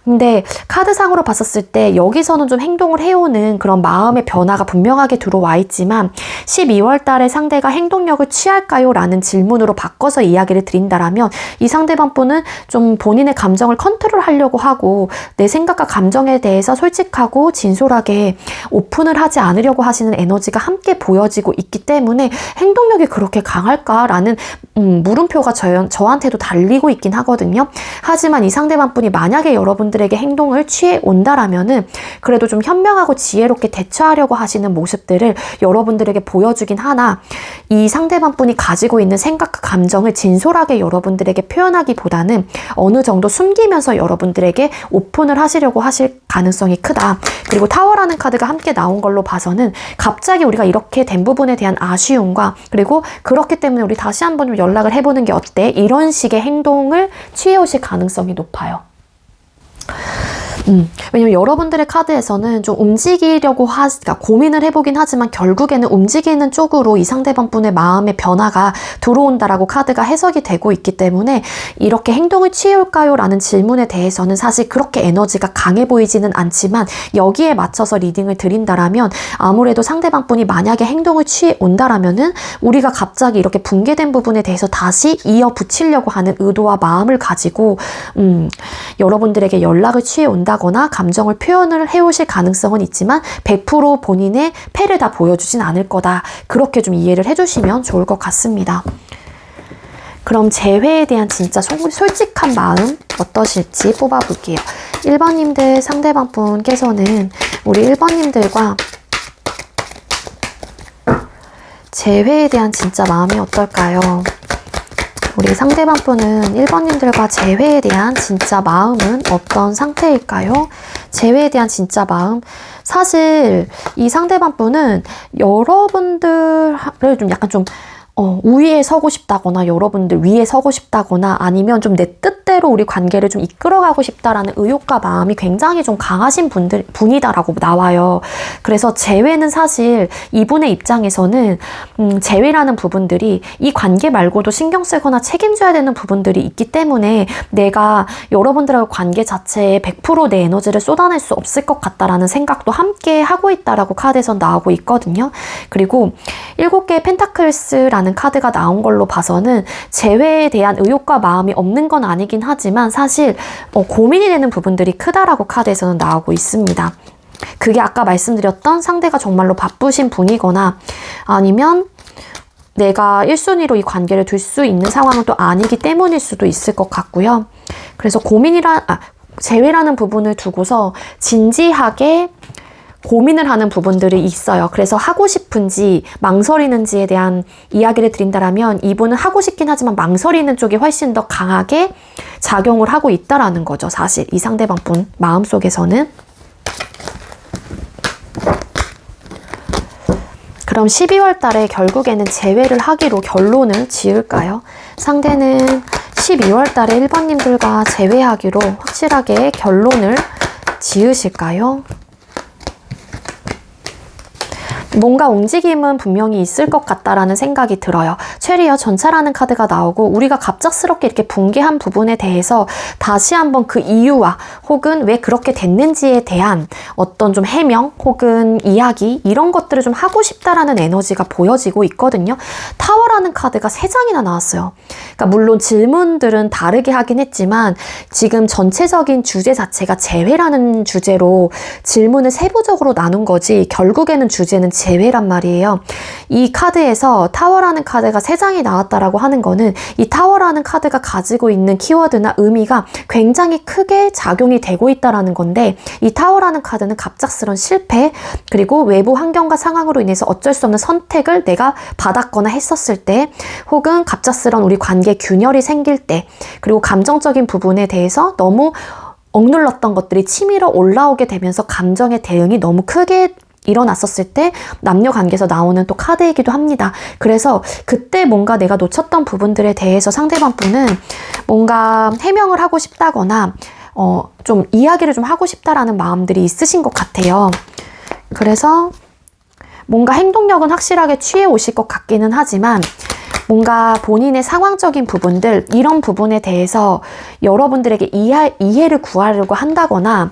근데 카드상으로 봤었을 때 여기서는 좀 행동을 해오는 그런 마음의 변화가 분명하게 들어와 있지만 12월 달에 상대가 행동력을 취할까요? 라는 질문으로 바꿔서 이야기를 드린다라면 이 상대방분은 좀 본인의 감정을 컨트롤하려고 하고 내 생각과 감정에 대해서 솔직하고 진솔하게 오픈을 하지 않으려고 하시는 에너지가 함께 보여지고 있기 때문에 행동력이 그렇게 강할까라는 물음표가 저한테도 달리고 있긴 하거든요. 하지만 이 상대방분이 만약에 여러분들에게 행동을 취해 온다라면은 그래도 좀 현명하고 지혜롭게 대처하려고 하시는 모습들을 여러분들에게 보여주긴 하나 이 상대방분이 가지고 있는 생각과 감정을 진솔하게 여러분들에게 표현하기보다는 어느 정도 숨기면서 여러분들에게 오픈을 하시려고 하실 가능성이 크다. 그리고 타워라는 카드가 함께 나온 걸로 봐서는 갑자기 우리가 이렇게 된 부분에 대한 아쉬움과 그리고 그렇기 때문에 우리 다시 한번 좀 연락을 해보는 게 어때? 이런 식의 행동을 취해 오실 가능성이 높아요. 왜냐면 여러분들의 카드에서는 좀 움직이려고 그러니까 고민을 해보긴 하지만 결국에는 움직이는 쪽으로 이 상대방분의 마음의 변화가 들어온다라고 카드가 해석이 되고 있기 때문에 이렇게 행동을 취해올까요? 라는 질문에 대해서는 사실 그렇게 에너지가 강해 보이지는 않지만 여기에 맞춰서 리딩을 드린다라면 아무래도 상대방분이 만약에 행동을 취해 온다라면은 우리가 갑자기 이렇게 붕괴된 부분에 대해서 다시 이어붙이려고 하는 의도와 마음을 가지고 여러분들에게 연락을 취해 온다거나 감정을 표현을 해오실 가능성은 있지만 100% 본인의 패를 다 보여주진 않을 거다. 그렇게 좀 이해를 해주시면 좋을 것 같습니다. 그럼 재회에 대한 진짜 솔직한 마음 어떠실지 뽑아볼게요. 1번님들 상대방분께서는 우리 1번님들과 재회에 대한 진짜 마음이 어떨까요? 우리 상대방분은 1번님들과 재회에 대한 진짜 마음은 어떤 상태일까요? 재회에 대한 진짜 마음. 사실 이 상대방분은 여러분들을 좀 약간 좀 우위에 서고 싶다거나 여러분들 위에 서고 싶다거나 아니면 좀 내 뜻대로 우리 관계를 좀 이끌어가고 싶다라는 의욕과 마음이 굉장히 좀 강하신 분이다라고 나와요. 그래서 재회는 사실 이분의 입장에서는 재회라는 부분들이 이 관계 말고도 신경 쓰거나 책임져야 되는 부분들이 있기 때문에 내가 여러분들하고 관계 자체에 100% 내 에너지를 쏟아낼 수 없을 것 같다라는 생각도 함께 하고 있다라고 카드에선 나오고 있거든요. 그리고 7개의 펜타클스라는 카드가 나온 걸로 봐서는 재회에 대한 의욕과 마음이 없는 건 아니긴 하지만 사실 고민이 되는 부분들이 크다라고 카드에서는 나오고 있습니다. 그게 아까 말씀드렸던 상대가 정말로 바쁘신 분이거나 아니면 내가 1순위로 이 관계를 둘 수 있는 상황은 또 아니기 때문일 수도 있을 것 같고요. 그래서 재회라는 부분을 두고서 진지하게 고민을 하는 부분들이 있어요. 그래서 하고 싶은지 망설이는지에 대한 이야기를 드린다라면 이분은 하고 싶긴 하지만 망설이는 쪽이 훨씬 더 강하게 작용을 하고 있다라는 거죠. 사실 이 상대방분 마음속에서는. 그럼 12월 달에 결국에는 재회를 하기로 결론을 지을까요? 상대는 12월 달에 1번님들과 재회하기로 확실하게 결론을 지으실까요? 뭔가 움직임은 분명히 있을 것 같다라는 생각이 들어요. 최리어 전차라는 카드가 나오고 우리가 갑작스럽게 이렇게 붕괴한 부분에 대해서 다시 한번 그 이유와 혹은 왜 그렇게 됐는지에 대한 어떤 좀 해명 혹은 이야기 이런 것들을 좀 하고 싶다라는 에너지가 보여지고 있거든요. 타워라는 카드가 3장이나 나왔어요. 그러니까 물론 질문들은 다르게 하긴 했지만 지금 전체적인 주제 자체가 재회라는 주제로 질문을 세부적으로 나눈 거지 결국에는 주제는 재회란 말이에요. 이 카드에서 타워라는 카드가 3장이 나왔다라고 하는 거는 이 타워라는 카드가 가지고 있는 키워드나 의미가 굉장히 크게 작용이 되고 있다라는 건데 이 타워라는 카드는 갑작스런 실패 그리고 외부 환경과 상황으로 인해서 어쩔 수 없는 선택을 내가 받았거나 했었을 때 혹은 갑작스런 우리 관계 균열이 생길 때 그리고 감정적인 부분에 대해서 너무 억눌렀던 것들이 치밀어 올라오게 되면서 감정의 대응이 너무 크게 일어났었을 때 남녀 관계에서 나오는 또 카드이기도 합니다. 그래서 그때 뭔가 내가 놓쳤던 부분들에 대해서 상대방 분은 뭔가 해명을 하고 싶다거나 좀 이야기를 좀 하고 싶다라는 마음들이 있으신 것 같아요. 그래서 뭔가 행동력은 확실하게 취해 오실 것 같기는 하지만 뭔가 본인의 상황적인 부분들 이런 부분에 대해서 여러분들에게 이해를 구하려고 한다거나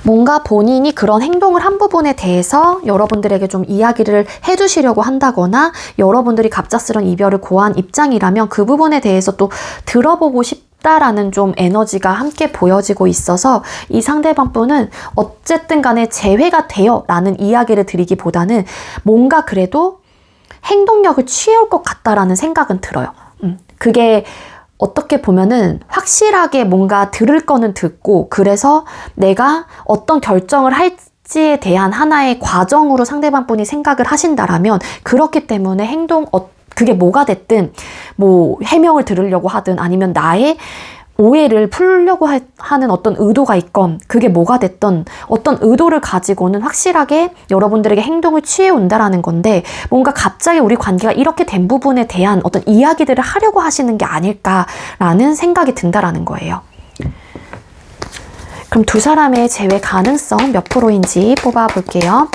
뭔가 본인이 그런 행동을 한 부분에 대해서 여러분들에게 좀 이야기를 해주시려고 한다거나 여러분들이 갑작스런 이별을 고한 입장이라면 그 부분에 대해서 또 들어보고 싶다라는 좀 에너지가 함께 보여지고 있어서 이 상대방 분은 어쨌든 간에 재회가 돼요 라는 이야기를 드리기보다는 뭔가 그래도 행동력을 취해올 것 같다라는 생각은 들어요. 그게 어떻게 보면은 확실하게 뭔가 들을 거는 듣고 그래서 내가 어떤 결정을 할지에 대한 하나의 과정으로 상대방 분이 생각을 하신다라면 그렇기 때문에 그게 뭐가 됐든 뭐 해명을 들으려고 하든 아니면 나의 오해를 풀려고 하는 어떤 의도가 있건 그게 뭐가 됐던 어떤 의도를 가지고는 확실하게 여러분들에게 행동을 취해 온다라는 건데 뭔가 갑자기 우리 관계가 이렇게 된 부분에 대한 어떤 이야기들을 하려고 하시는 게 아닐까라는 생각이 든다라는 거예요. 그럼 두 사람의 재회 가능성 몇 프로인지 뽑아볼게요.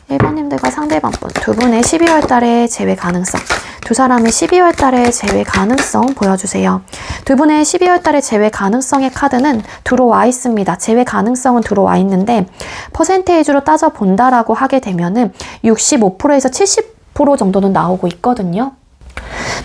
1번님들과 상대방분 두 분의 12월 달의 재회 가능성 두 사람의 12월 달의 재회 가능성 보여주세요. 두 분의 12월 달의 재회 가능성의 카드는 들어와 있습니다. 재회 가능성은 들어와 있는데 퍼센테이지로 따져본다라고 하게 되면은 65%에서 70% 정도는 나오고 있거든요.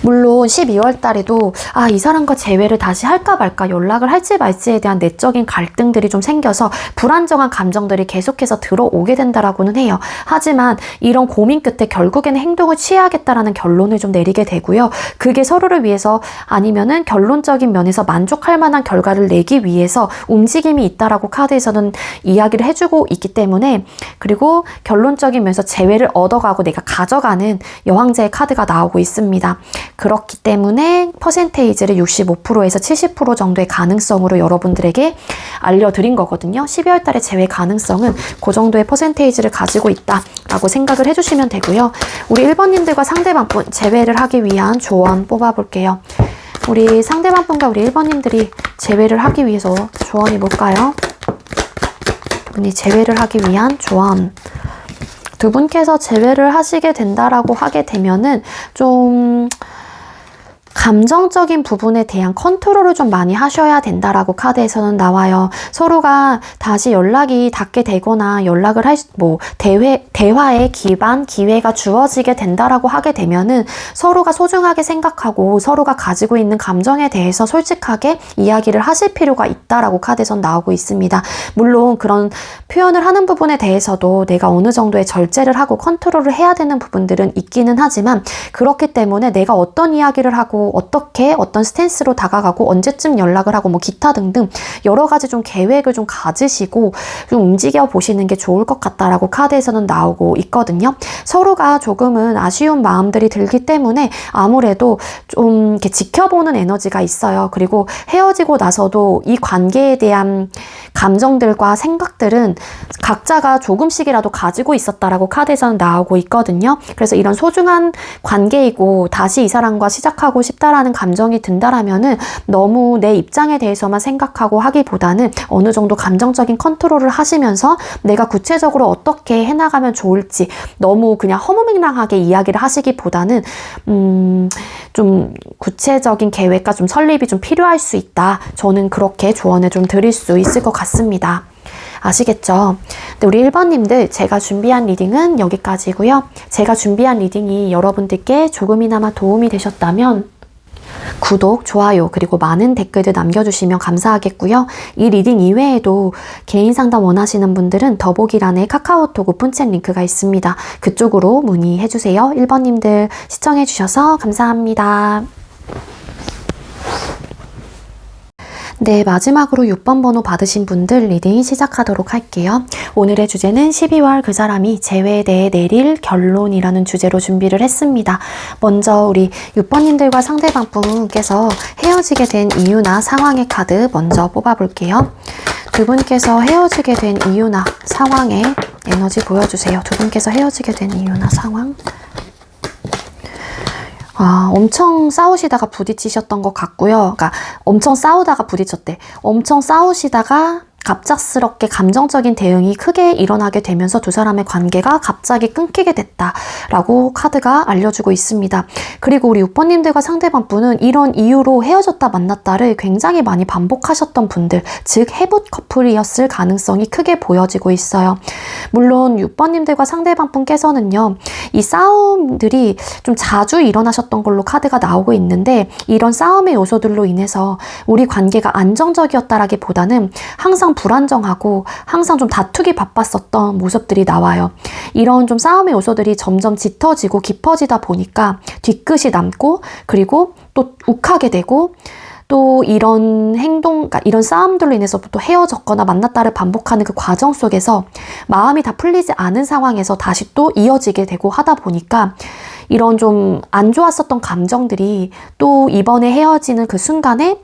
물론 12월 달에도 이 사람과 재회를 다시 할까 말까 연락을 할지 말지에 대한 내적인 갈등들이 좀 생겨서 불안정한 감정들이 계속해서 들어오게 된다라고는 해요. 하지만 이런 고민 끝에 결국에는 행동을 취해야겠다라는 결론을 좀 내리게 되고요. 그게 서로를 위해서 아니면은 결론적인 면에서 만족할 만한 결과를 내기 위해서 움직임이 있다라고 카드에서는 이야기를 해주고 있기 때문에 그리고 결론적인 면에서 재회를 얻어가고 내가 가져가는 여왕제의 카드가 나오고 있습니다. 그렇기 때문에 퍼센테이지를 65%에서 70% 정도의 가능성으로 여러분들에게 알려드린 거거든요. 12월 달에 재회 가능성은 그 정도의 퍼센테이지를 가지고 있다라고 생각을 해주시면 되고요. 우리 1번님들과 상대방분 재회를 하기 위한 조언 뽑아볼게요. 우리 상대방분과 우리 1번님들이 재회를 하기 위해서 조언이 뭘까요? 분이 재회를 하기 위한 조언. 두 분께서 재회를 하시게 된다라고 하게 되면은 좀 감정적인 부분에 대한 컨트롤을 좀 많이 하셔야 된다라고 카드에서는 나와요. 서로가 다시 연락이 닿게 되거나 연락을 대화의 기회가 주어지게 된다라고 하게 되면은 서로가 소중하게 생각하고 서로가 가지고 있는 감정에 대해서 솔직하게 이야기를 하실 필요가 있다라고 카드에선 나오고 있습니다. 물론 그런 표현을 하는 부분에 대해서도 내가 어느 정도의 절제를 하고 컨트롤을 해야 되는 부분들은 있기는 하지만, 그렇기 때문에 내가 어떤 이야기를 하고 어떻게 어떤 스탠스로 다가가고 언제쯤 연락을 하고 뭐 기타 등등 여러 가지 좀 계획을 좀 가지시고 좀 움직여 보시는 게 좋을 것 같다라고 카드에서는 나오고 있거든요. 서로가 조금은 아쉬운 마음들이 들기 때문에 아무래도 좀 이렇게 지켜보는 에너지가 있어요. 그리고 헤어지고 나서도 이 관계에 대한 감정들과 생각들은 각자가 조금씩이라도 가지고 있었다라고 카드에서는 나오고 있거든요. 그래서 이런 소중한 관계이고 다시 이 사람과 시작하고 싶다라는 감정이 든다라면은 너무 내 입장에 대해서만 생각하고 하기보다는 어느 정도 감정적인 컨트롤을 하시면서 내가 구체적으로 어떻게 해나가면 좋을지 너무 그냥 허무맹랑하게 이야기를 하시기보다는 좀 구체적인 계획과 좀 설립이 좀 필요할 수 있다. 저는 그렇게 조언을 좀 드릴 수 있을 것 같습니다. 아시겠죠? 네, 우리 1번님들, 제가 준비한 리딩은 여기까지고요. 제가 준비한 리딩이 여러분들께 조금이나마 도움이 되셨다면 구독, 좋아요, 그리고 많은 댓글들 남겨주시면 감사하겠고요. 이 리딩 이외에도 개인 상담 원하시는 분들은 더보기란에 카카오톡 오픈챗 링크가 있습니다. 그쪽으로 문의해주세요. 1번님들 시청해주셔서 감사합니다. 네, 마지막으로 6번 번호 받으신 분들 리딩 시작하도록 할게요. 오늘의 주제는 12월 그 사람이 재회에 대해 내릴 결론이라는 주제로 준비를 했습니다. 먼저 우리 6번님들과 상대방 분께서 헤어지게 된 이유나 상황의 카드 먼저 뽑아볼게요. 두 분께서 헤어지게 된 이유나 상황의 에너지 보여주세요. 두 분께서 헤어지게 된 이유나 상황. 엄청 싸우시다가 부딪히셨던 것 같고요. 그러니까 엄청 싸우다가 부딪혔대. 엄청 싸우시다가 갑작스럽게 감정적인 대응이 크게 일어나게 되면서 두 사람의 관계가 갑자기 끊기게 됐다라고 카드가 알려주고 있습니다. 그리고 우리 6번님들과 상대방 분은 이런 이유로 헤어졌다 만났다를 굉장히 많이 반복하셨던 분들, 즉 해붓 커플이었을 가능성이 크게 보여지고 있어요. 물론 6번님들과 상대방 분께서는요, 이 싸움들이 좀 자주 일어나셨던 걸로 카드가 나오고 있는데, 이런 싸움의 요소들로 인해서 우리 관계가 안정적이었다라기보다는 항상 불안정하고 항상 좀 다투기 바빴었던 모습들이 나와요. 이런 좀 싸움의 요소들이 점점 짙어지고 깊어지다 보니까 뒤끝이 남고, 그리고 또 욱하게 되고, 또 이런 그러니까 이런 싸움들로 인해서 또 헤어졌거나 만났다를 반복하는 그 과정 속에서 마음이 다 풀리지 않은 상황에서 다시 또 이어지게 되고 하다 보니까 이런 좀 안 좋았었던 감정들이 또 이번에 헤어지는 그 순간에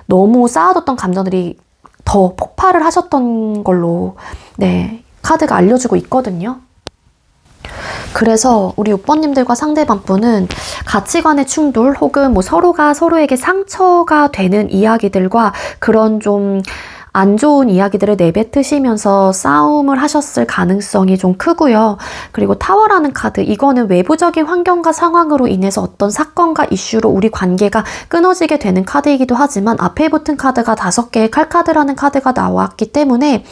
너무 쌓아뒀던 감정들이 더 폭발을 하셨던 걸로 카드가 알려주고 있거든요. 그래서 우리 6번님들과 상대방 분은 가치관의 충돌 혹은 뭐 서로가 서로에게 상처가 되는 이야기들과 그런 좀 안 좋은 이야기들을 내뱉으시면서 싸움을 하셨을 가능성이 좀 크고요. 그리고 타워라는 카드, 이거는 외부적인 환경과 상황으로 인해서 어떤 사건과 이슈로 우리 관계가 끊어지게 되는 카드이기도 하지만 앞에 붙은 카드가 5개의 칼카드라는 카드가 나왔기 때문에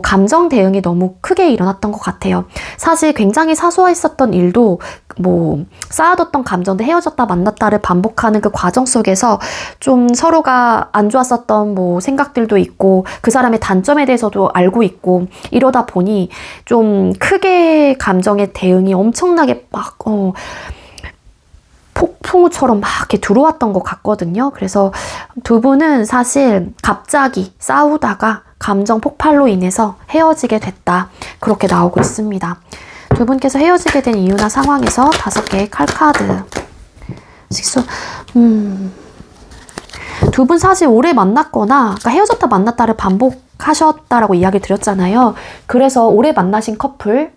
감정 대응이 너무 크게 일어났던 것 같아요. 사실 굉장히 사소했었던 일도 뭐 쌓아뒀던 감정들, 헤어졌다 만났다를 반복하는 그 과정 속에서 좀 서로가 안 좋았었던 뭐 생각들도 있고 그 사람의 단점에 대해서도 알고 있고 이러다 보니 좀 크게 감정의 대응이 엄청나게 막 폭풍우처럼 막 이렇게 들어왔던 것 같거든요. 그래서 두 분은 사실 갑자기 싸우다가 감정 폭발로 인해서 헤어지게 됐다, 그렇게 나오고 있습니다. 두 분께서 헤어지게 된 이유나 상황에서 5개의 칼카드. 식수. 두 분 사실 오래 만났거나, 그러니까 헤어졌다 만났다를 반복하셨다라고 이야기 드렸잖아요. 그래서 오래 만나신 커플,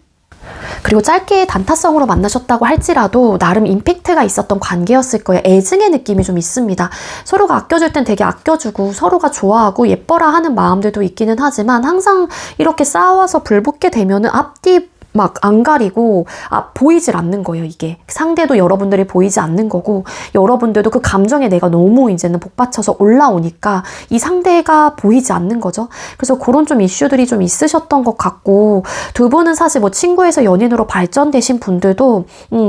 그리고 짧게 단타성으로 만나셨다고 할지라도 나름 임팩트가 있었던 관계였을 거예요. 애증의 느낌이 좀 있습니다. 서로가 아껴줄 땐 되게 아껴주고 서로가 좋아하고 예뻐라 하는 마음들도 있기는 하지만 항상 이렇게 싸워서 불붙게 되면은 앞뒤 막 안 가리고 보이질 않는 거예요. 이게 상대도 여러분들이 보이지 않는 거고 여러분들도 그 감정에 내가 너무 이제는 복받쳐서 올라오니까 이 상대가 보이지 않는 거죠. 그래서 그런 좀 이슈들이 좀 있으셨던 것 같고 두 분은 사실 뭐 친구에서 연인으로 발전되신 분들도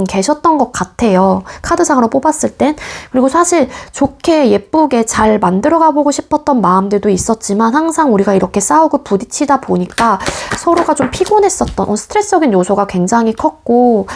계셨던 것 같아요. 카드상으로 뽑았을 땐. 그리고 사실 좋게 예쁘게 잘 만들어가 보고 싶었던 마음들도 있었지만 항상 우리가 이렇게 싸우고 부딪히다 보니까 서로가 좀 피곤했었던 스트레스적인 요소가 굉장히 컸고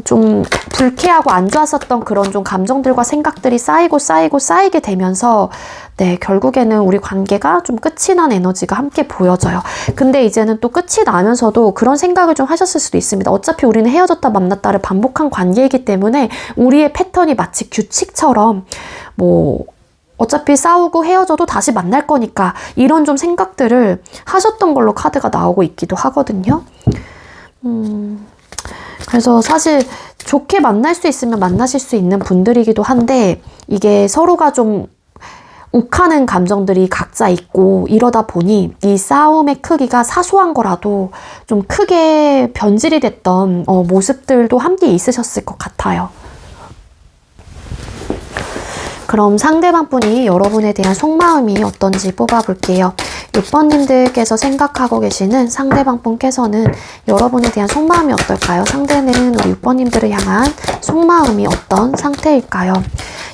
좀 불쾌하고 안 좋았었던 그런 좀 감정들과 생각들이 쌓이게 되면서 네, 결국에는 우리 관계가 좀 끝이 난 에너지가 함께 보여져요. 근데 이제는 또 끝이 나면서도 그런 생각을 좀 하셨을 수도 있습니다. 어차피 우리는 헤어졌다 만났다를 반복한 관계이기 때문에 우리의 패턴이 마치 규칙처럼 뭐 어차피 싸우고 헤어져도 다시 만날 거니까 이런 좀 생각들을 하셨던 걸로 카드가 나오고 있기도 하거든요. 그래서 사실 좋게 만날 수 있으면 만나실 수 있는 분들이기도 한데 이게 서로가 좀 욱하는 감정들이 각자 있고 이러다 보니 이 싸움의 크기가 사소한 거라도 좀 크게 변질이 됐던 모습들도 함께 있으셨을 것 같아요. 그럼 상대방 분이 여러분에 대한 속마음이 어떤지 뽑아볼게요. 6번님들께서 생각하고 계시는 상대방 분께서는 여러분에 대한 속마음이 어떨까요? 상대는 우리 6번님들을 향한 속마음이 어떤 상태일까요?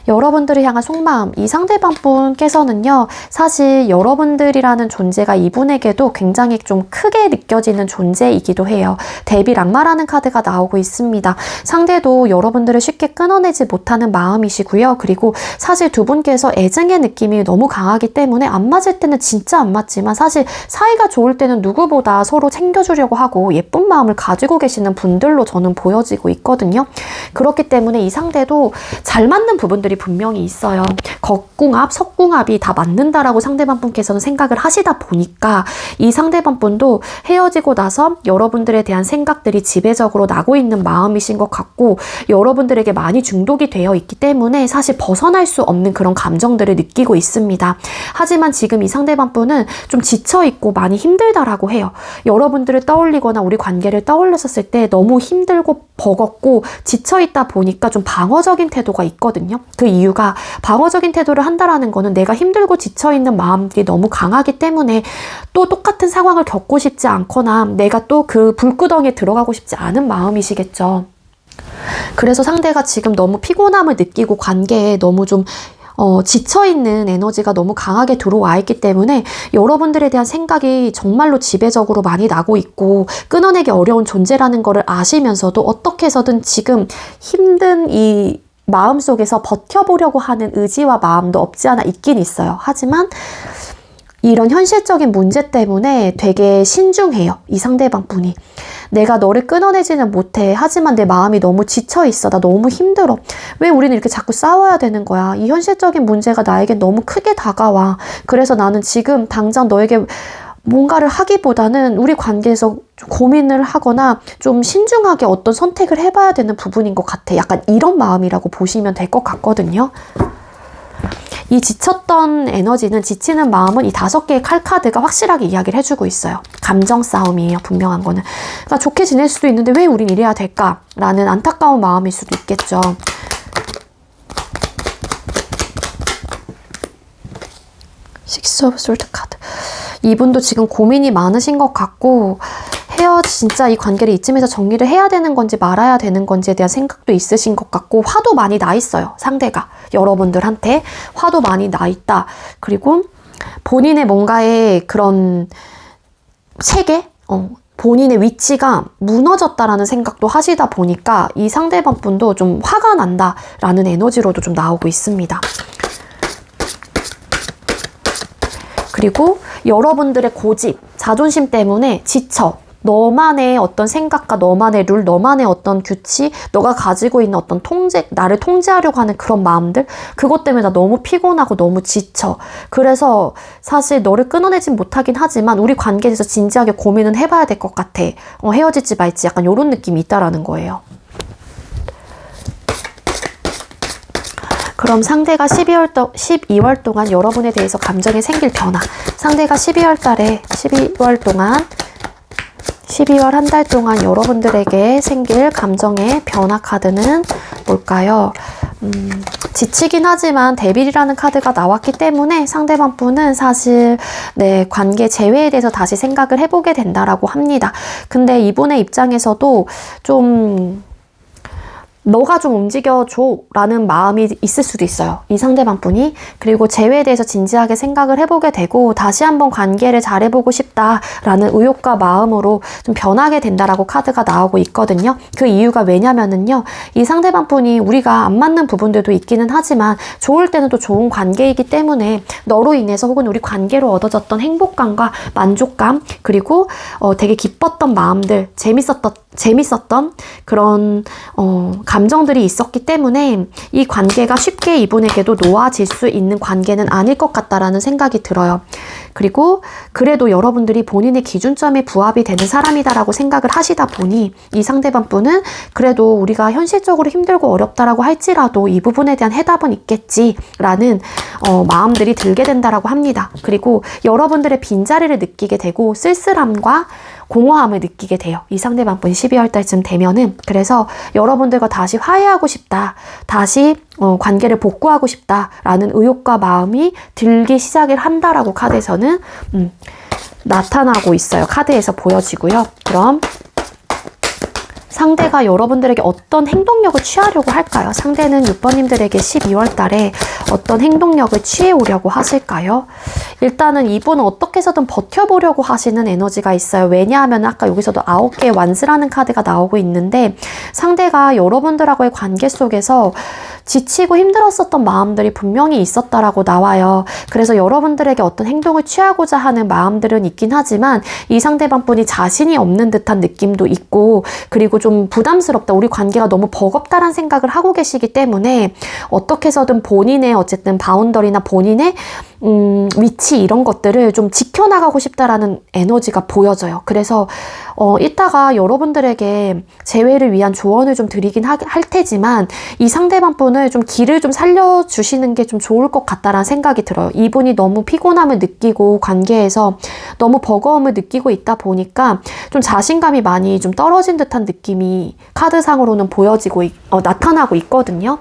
여러분들을 향한 속마음, 이 상대방 분께서는요, 사실 여러분들이라는 존재가 이분에게도 굉장히 좀 크게 느껴지는 존재이기도 해요. 대비 악마라는 카드가 나오고 있습니다. 상대도 여러분들을 쉽게 끊어내지 못하는 마음이시고요. 그리고 사실 두 분께서 애증의 느낌이 너무 강하기 때문에 안 맞을 때는 진짜 안 맞지만 사실 사이가 좋을 때는 누구보다 서로 챙겨주려고 하고 예쁜 마음을 가지고 계시는 분들로 저는 보여지고 있거든요. 그렇기 때문에 이 상대도 잘 맞는 부분들이 분명히 있어요. 겉궁합, 속궁합이 다 맞는다라고 상대방 분께서는 생각을 하시다 보니까 이 상대방 분도 헤어지고 나서 여러분들에 대한 생각들이 지배적으로 나고 있는 마음이신 것 같고 여러분들에게 많이 중독이 되어 있기 때문에 사실 벗어날 수 없는 그런 감정들을 느끼고 있습니다. 하지만 지금 이 상대방 분은 좀 지쳐있고 많이 힘들다라고 해요. 여러분들을 떠올리거나 우리 관계를 떠올렸을 때 너무 힘들고 버겁고 지쳐있다 보니까 좀 방어적인 태도가 있거든요. 그 이유가 방어적인 태도를 한다라는 거는 내가 힘들고 지쳐있는 마음들이 너무 강하기 때문에 또 똑같은 상황을 겪고 싶지 않거나 내가 또 그 불구덩이에 들어가고 싶지 않은 마음이시겠죠. 그래서 상대가 지금 너무 피곤함을 느끼고 관계에 너무 좀 지쳐있는 에너지가 너무 강하게 들어와 있기 때문에 여러분들에 대한 생각이 정말로 지배적으로 많이 나고 있고 끊어내기 어려운 존재라는 거를 아시면서도 어떻게 해서든 지금 힘든 이 마음속에서 버텨보려고 하는 의지와 마음도 없지 않아 있긴 있어요. 하지만 이런 현실적인 문제 때문에 되게 신중해요. 이 상대방 분이. 내가 너를 끊어내지는 못해. 하지만 내 마음이 너무 지쳐있어. 나 너무 힘들어. 왜 우리는 이렇게 자꾸 싸워야 되는 거야? 이 현실적인 문제가 나에겐 너무 크게 다가와. 그래서 나는 지금 당장 너에게 뭔가를 하기보다는 우리 관계에서 좀 고민을 하거나 좀 신중하게 어떤 선택을 해봐야 되는 부분인 것 같아. 약간 이런 마음이라고 보시면 될 것 같거든요. 이 지쳤던 에너지는, 지치는 마음은 이 5개의 칼카드가 확실하게 이야기를 해주고 있어요. 감정 싸움이에요. 분명한 거는. 그러니까 좋게 지낼 수도 있는데 왜 우린 이래야 될까라는 안타까운 마음일 수도 있겠죠. 식스 오브 솔트 카드. 이분도 지금 고민이 많으신 것 같고 진짜 이 관계를 이쯤에서 정리를 해야 되는 건지 말아야 되는 건지에 대한 생각도 있으신 것 같고 화도 많이 나 있어요. 상대가 여러분들한테 화도 많이 나 있다. 그리고 본인의 뭔가의 그런 체계? 본인의 위치가 무너졌다라는 생각도 하시다 보니까 이 상대방 분도 좀 화가 난다라는 에너지로도 좀 나오고 있습니다. 그리고 여러분들의 고집, 자존심 때문에 지쳐. 너만의 어떤 생각과 너만의 룰, 너만의 어떤 규칙, 너가 가지고 있는 어떤 통제, 나를 통제하려고 하는 그런 마음들, 그것 때문에 나 너무 피곤하고 너무 지쳐. 그래서 사실 너를 끊어내진 못하긴 하지만 우리 관계에 대해서 진지하게 고민은 해봐야 될 것 같아. 헤어질지 말지 약간 이런 느낌이 있다라는 거예요. 그럼 상대가 12월 동안 여러분에 대해서 감정에 생길 변화. 상대가 12월 동안 12월 한 달 동안 여러분들에게 생길 감정의 변화 카드는 뭘까요? 지치긴 하지만 데빌이라는 카드가 나왔기 때문에 상대방 분은 사실 관계 재회에 대해서 다시 생각을 해보게 된다라고 합니다. 근데 이분의 입장에서도 좀 너가 좀 움직여줘 라는 마음이 있을 수도 있어요. 이 상대방 분이. 그리고 재회에 대해서 진지하게 생각을 해보게 되고 다시 한번 관계를 잘해보고 싶다라는 의욕과 마음으로 좀 변하게 된다라고 카드가 나오고 있거든요. 그 이유가 왜냐면은요. 이 상대방 분이 우리가 안 맞는 부분들도 있기는 하지만 좋을 때는 또 좋은 관계이기 때문에 너로 인해서 혹은 우리 관계로 얻어졌던 행복감과 만족감 그리고 되게 기뻤던 마음들 재밌었던 그런 감정들이 있었기 때문에 이 관계가 쉽게 이분에게도 놓아질 수 있는 관계는 아닐 것 같다라는 생각이 들어요. 그리고 그래도 여러분들이 본인의 기준점에 부합이 되는 사람이다라고 생각을 하시다 보니 이 상대방 분은 그래도 우리가 현실적으로 힘들고 어렵다라고 할지라도 이 부분에 대한 해답은 있겠지라는 마음들이 들게 된다라고 합니다. 그리고 여러분들의 빈자리를 느끼게 되고 쓸쓸함과 공허함을 느끼게 돼요. 이 상대방 분이 12월 달쯤 되면은. 그래서 여러분들과 다시 화해하고 싶다. 다시 관계를 복구하고 싶다라는 의욕과 마음이 들기 시작을 한다라고 카드에서는 나타나고 있어요. 카드에서 보여지고요. 그럼 상대가 여러분들에게 어떤 행동력을 취하려고 할까요? 상대는 6번님들에게 12월 달에 어떤 행동력을 취해오려고 하실까요? 일단은 이분은 어떻게 해서든 버텨보려고 하시는 에너지가 있어요. 왜냐하면 아까 여기서도 9개의 완스라는 카드가 나오고 있는데 상대가 여러분들하고의 관계 속에서 지치고 힘들었었던 마음들이 분명히 있었다라고 나와요. 그래서 여러분들에게 어떤 행동을 취하고자 하는 마음들은 있긴 하지만 이 상대방 분이 자신이 없는 듯한 느낌도 있고 그리고 좀 부담스럽다. 우리 관계가 너무 버겁다라는 생각을 하고 계시기 때문에 어떻게 해서든 본인의 어쨌든 바운더리나 본인의 위치 이런 것들을 좀 지켜나가고 싶다라는 에너지가 보여져요. 그래서 이따가 여러분들에게 재회를 위한 조언을 좀 드리긴 할 테지만 이 상대방 분을 좀 길을 좀 살려주시는 게 좀 좋을 것 같다라는 생각이 들어요. 이분이 너무 피곤함을 느끼고 관계에서 너무 버거움을 느끼고 있다 보니까 좀 자신감이 많이 좀 떨어진 듯한 느낌이 카드상으로는 보여지고 나타나고 있거든요.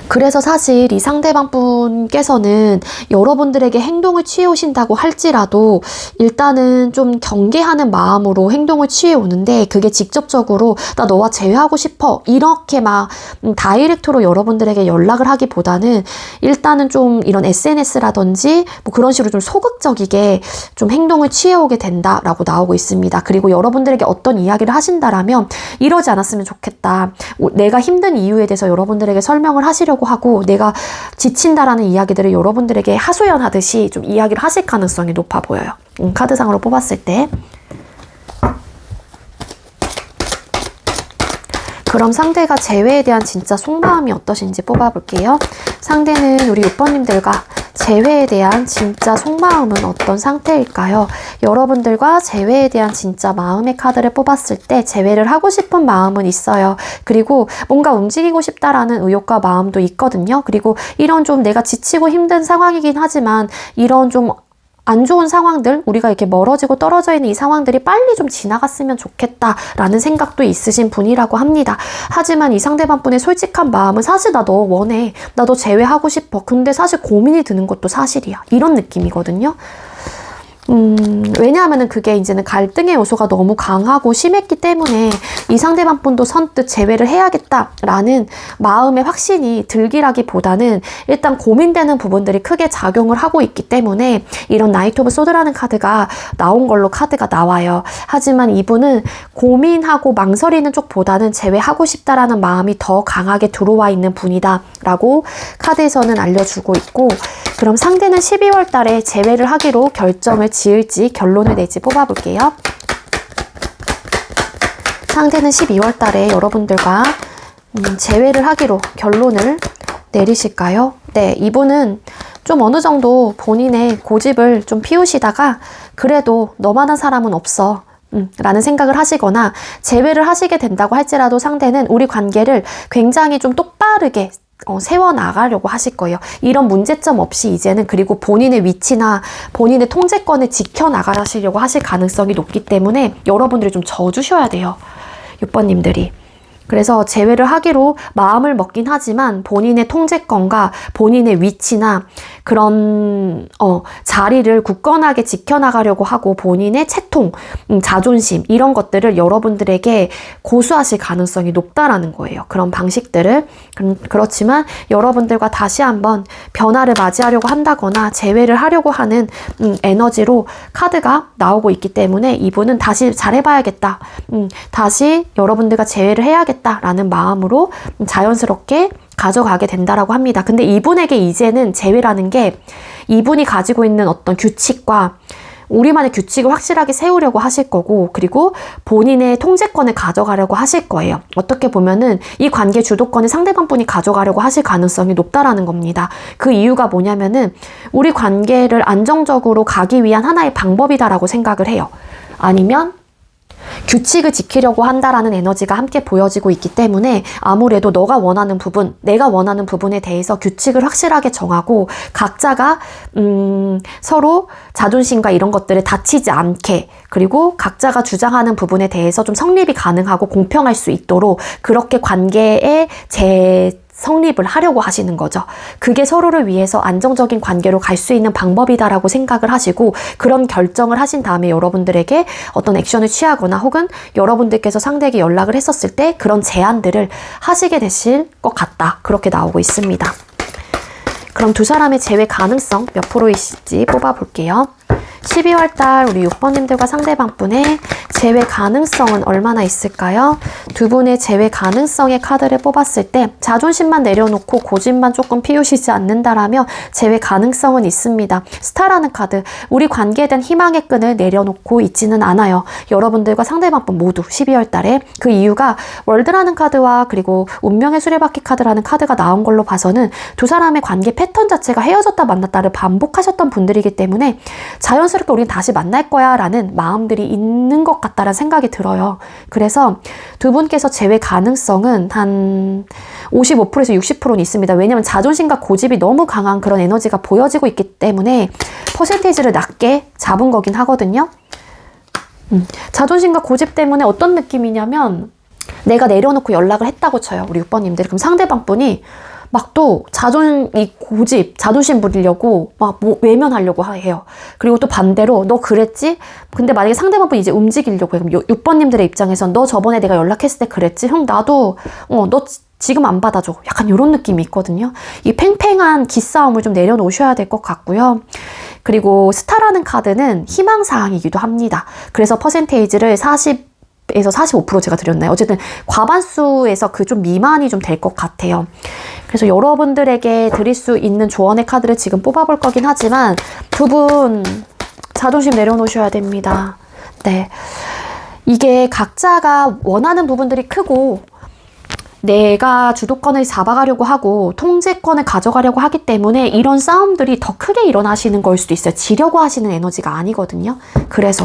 그래서 사실 이 상대방 분께서는 여러분들에게 행동을 취해 오신다고 할지라도 일단은 좀 경계하는 마음으로 행동을 취해 오는데 그게 직접적으로 나 너와 재회하고 싶어 이렇게 막 다이렉트로 여러분들에게 연락을 하기보다는 일단은 좀 이런 SNS라든지 뭐 그런 식으로 좀 소극적이게 좀 행동을 취해 오게 된다라고 나오고 있습니다. 그리고 여러분들에게 어떤 이야기를 하신다라면 이러지 않았으면 좋겠다. 내가 힘든 이유에 대해서 여러분들에게 설명을 하시려고 하고 내가 지친다라는 이야기들을 여러분들에게 하소연하듯이 좀 이야기를 하실 가능성이 높아 보여요. 카드상으로 뽑았을 때. 그럼 상대가 재회에 대한 진짜 속마음이 어떠신지 뽑아볼게요. 상대는 우리 6번님들과 재회에 대한 진짜 속마음은 어떤 상태일까요? 여러분들과 재회에 대한 진짜 마음의 카드를 뽑았을 때 재회를 하고 싶은 마음은 있어요. 그리고 뭔가 움직이고 싶다라는 의욕과 마음도 있거든요. 그리고 이런 좀 내가 지치고 힘든 상황이긴 하지만 이런 좀 안 좋은 상황들, 우리가 이렇게 멀어지고 떨어져 있는 이 상황들이 빨리 좀 지나갔으면 좋겠다라는 생각도 있으신 분이라고 합니다. 하지만 이 상대방 분의 솔직한 마음은 사실 나 너 원해. 나 너 재회하고 싶어. 근데 사실 고민이 드는 것도 사실이야. 이런 느낌이거든요. 왜냐하면 그게 이제는 갈등의 요소가 너무 강하고 심했기 때문에 이 상대방 분도 선뜻 재회를 해야겠다라는 마음의 확신이 들기라기보다는 일단 고민되는 부분들이 크게 작용을 하고 있기 때문에 이런 나이트 오브 소드라는 카드가 나온 걸로 카드가 나와요. 하지만 이분은 고민하고 망설이는 쪽보다는 재회하고 싶다라는 마음이 더 강하게 들어와 있는 분이다 라고 카드에서는 알려주고 있고 그럼 상대는 12월 달에 재회를 하기로 결정을 지을지 결론을 낼지 뽑아볼게요. 상대는 12월 달에 여러분들과 재회를 하기로 결론을 내리실까요? 네, 이분은 좀 어느 정도 본인의 고집을 좀 피우시다가 그래도 너만한 사람은 없어. 라는 생각을 하시거나 재회를 하시게 된다고 할지라도 상대는 우리 관계를 굉장히 좀 똑바르게 세워나가려고 하실 거예요. 이런 문제점 없이 이제는, 그리고 본인의 위치나 본인의 통제권을 지켜나가시려고 하실 가능성이 높기 때문에 여러분들이 좀 져주셔야 돼요. 6번님들이. 그래서 재회를 하기로 마음을 먹긴 하지만 본인의 통제권과 본인의 위치나 그런 자리를 굳건하게 지켜나가려고 하고 본인의 채통, 자존심 이런 것들을 여러분들에게 고수하실 가능성이 높다라는 거예요. 그런 방식들을. 그렇지만 여러분들과 다시 한번 변화를 맞이하려고 한다거나 재회를 하려고 하는 에너지로 카드가 나오고 있기 때문에 이분은 다시 잘해봐야겠다. 다시 여러분들과 재회를 해야겠다. 라는 마음으로 자연스럽게 가져가게 된다라고 합니다. 근데 이분에게 이제는 재회라는 게 이분이 가지고 있는 어떤 규칙과 우리만의 규칙을 확실하게 세우려고 하실 거고, 그리고 본인의 통제권을 가져가려고 하실 거예요. 어떻게 보면은 이 관계 주도권을 상대방 분이 가져가려고 하실 가능성이 높다라는 겁니다. 그 이유가 뭐냐면은 우리 관계를 안정적으로 가기 위한 하나의 방법이다라고 생각을 해요. 아니면 규칙을 지키려고 한다라는 에너지가 함께 보여지고 있기 때문에 아무래도 너가 원하는 부분, 내가 원하는 부분에 대해서 규칙을 확실하게 정하고 각자가 서로 자존심과 이런 것들을 다치지 않게, 그리고 각자가 주장하는 부분에 대해서 좀 성립이 가능하고 공평할 수 있도록 그렇게 관계에 성립을 하려고 하시는 거죠. 그게 서로를 위해서 안정적인 관계로 갈 수 있는 방법이다라고 생각을 하시고, 그런 결정을 하신 다음에 여러분들에게 어떤 액션을 취하거나 혹은 여러분들께서 상대에게 연락을 했었을 때 그런 제안들을 하시게 되실 것 같다. 그렇게 나오고 있습니다. 그럼 두 사람의 재회 가능성 몇 프로이실지 뽑아볼게요. 12월 달 우리 6번님들과 상대방분의 재회 가능성은 얼마나 있을까요? 두 분의 재회 가능성의 카드를 뽑았을 때 자존심만 내려놓고 고집만 조금 피우시지 않는다라면 재회 가능성은 있습니다. 스타라는 카드, 우리 관계에 대한 희망의 끈을 내려놓고 있지는 않아요. 여러분들과 상대방분 모두 12월 달에. 그 이유가 월드라는 카드와 그리고 운명의 수레바퀴 카드라는 카드가 나온 걸로 봐서는 두 사람의 관계 패턴 자체가 헤어졌다 만났다를 반복하셨던 분들이기 때문에 자연스럽게 우린 다시 만날 거야 라는 마음들이 있는 것 같다라는 생각이 들어요. 그래서 두 분께서 재회 가능성은 한 55%에서 60%는 있습니다. 왜냐면 자존심과 고집이 너무 강한 그런 에너지가 보여지고 있기 때문에 퍼센테이지를 낮게 잡은 거긴 하거든요. 자존심과 고집 때문에 어떤 느낌이냐면 내가 내려놓고 연락을 했다고 쳐요. 우리 6번님들. 그럼 상대방 분이 막 또 고집, 자존심 부리려고 막 외면하려고 해요. 그리고 또 반대로 너 그랬지? 근데 만약에 상대방분이 이제 움직이려고 해요. 그럼 6번님들의 입장에선 너 저번에 내가 연락했을 때 그랬지? 형 나도 너 지금 안 받아줘. 약간 이런 느낌이 있거든요. 이 팽팽한 기싸움을 좀 내려놓으셔야 될 것 같고요. 그리고 스타라는 카드는 희망사항이기도 합니다. 그래서 퍼센테이지를 40에서 45% 제가 드렸나요? 어쨌든 과반수에서 그 좀 미만이 좀 될 것 같아요. 그래서 여러분들에게 드릴 수 있는 조언의 카드를 지금 뽑아볼 거긴 하지만 두 분 자존심 내려놓으셔야 됩니다. 네, 이게 각자가 원하는 부분들이 크고 내가 주도권을 잡아가려고 하고 통제권을 가져가려고 하기 때문에 이런 싸움들이 더 크게 일어나시는 걸 수도 있어요. 지려고 하시는 에너지가 아니거든요. 그래서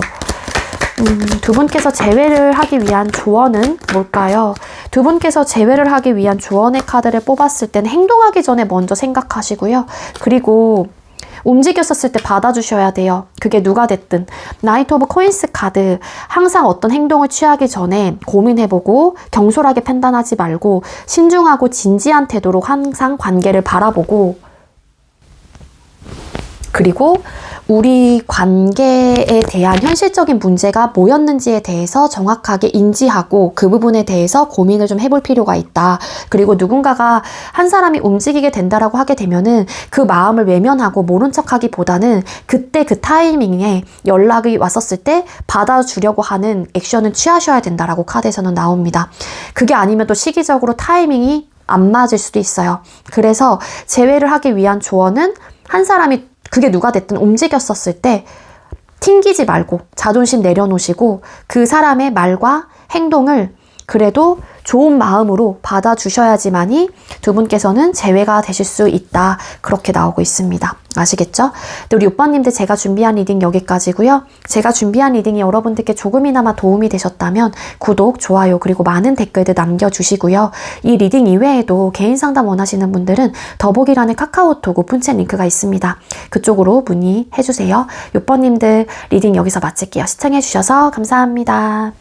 두 분께서 재회를 하기 위한 조언은 뭘까요? 두 분께서 재회를 하기 위한 조언의 카드를 뽑았을 때는 행동하기 전에 먼저 생각하시고요. 그리고 움직였었을 때 받아주셔야 돼요. 그게 누가 됐든. 나이트 오브 코인스 카드, 항상 어떤 행동을 취하기 전에 고민해보고 경솔하게 판단하지 말고 신중하고 진지한 태도로 항상 관계를 바라보고, 그리고 우리 관계에 대한 현실적인 문제가 뭐였는지에 대해서 정확하게 인지하고 그 부분에 대해서 고민을 좀 해볼 필요가 있다. 그리고 누군가가 한 사람이 움직이게 된다라고 하게 되면은 그 마음을 외면하고 모른 척하기보다는 그때 그 타이밍에 연락이 왔었을 때 받아주려고 하는 액션을 취하셔야 된다라고 카드에서는 나옵니다. 그게 아니면 또 시기적으로 타이밍이 안 맞을 수도 있어요. 그래서 재회를 하기 위한 조언은 한 사람이 그게 누가 됐든 움직였었을 때 튕기지 말고 자존심 내려놓으시고 그 사람의 말과 행동을 그래도 좋은 마음으로 받아주셔야지만이 두 분께서는 재회가 되실 수 있다. 그렇게 나오고 있습니다. 아시겠죠? 근데 우리 오빠님들 제가 준비한 리딩 여기까지고요. 제가 준비한 리딩이 여러분들께 조금이나마 도움이 되셨다면 구독, 좋아요, 그리고 많은 댓글들 남겨주시고요. 이 리딩 이외에도 개인 상담 원하시는 분들은 더보기란에 카카오톡 오픈챗 링크가 있습니다. 그쪽으로 문의해주세요. 오빠님들 리딩 여기서 마칠게요. 시청해주셔서 감사합니다.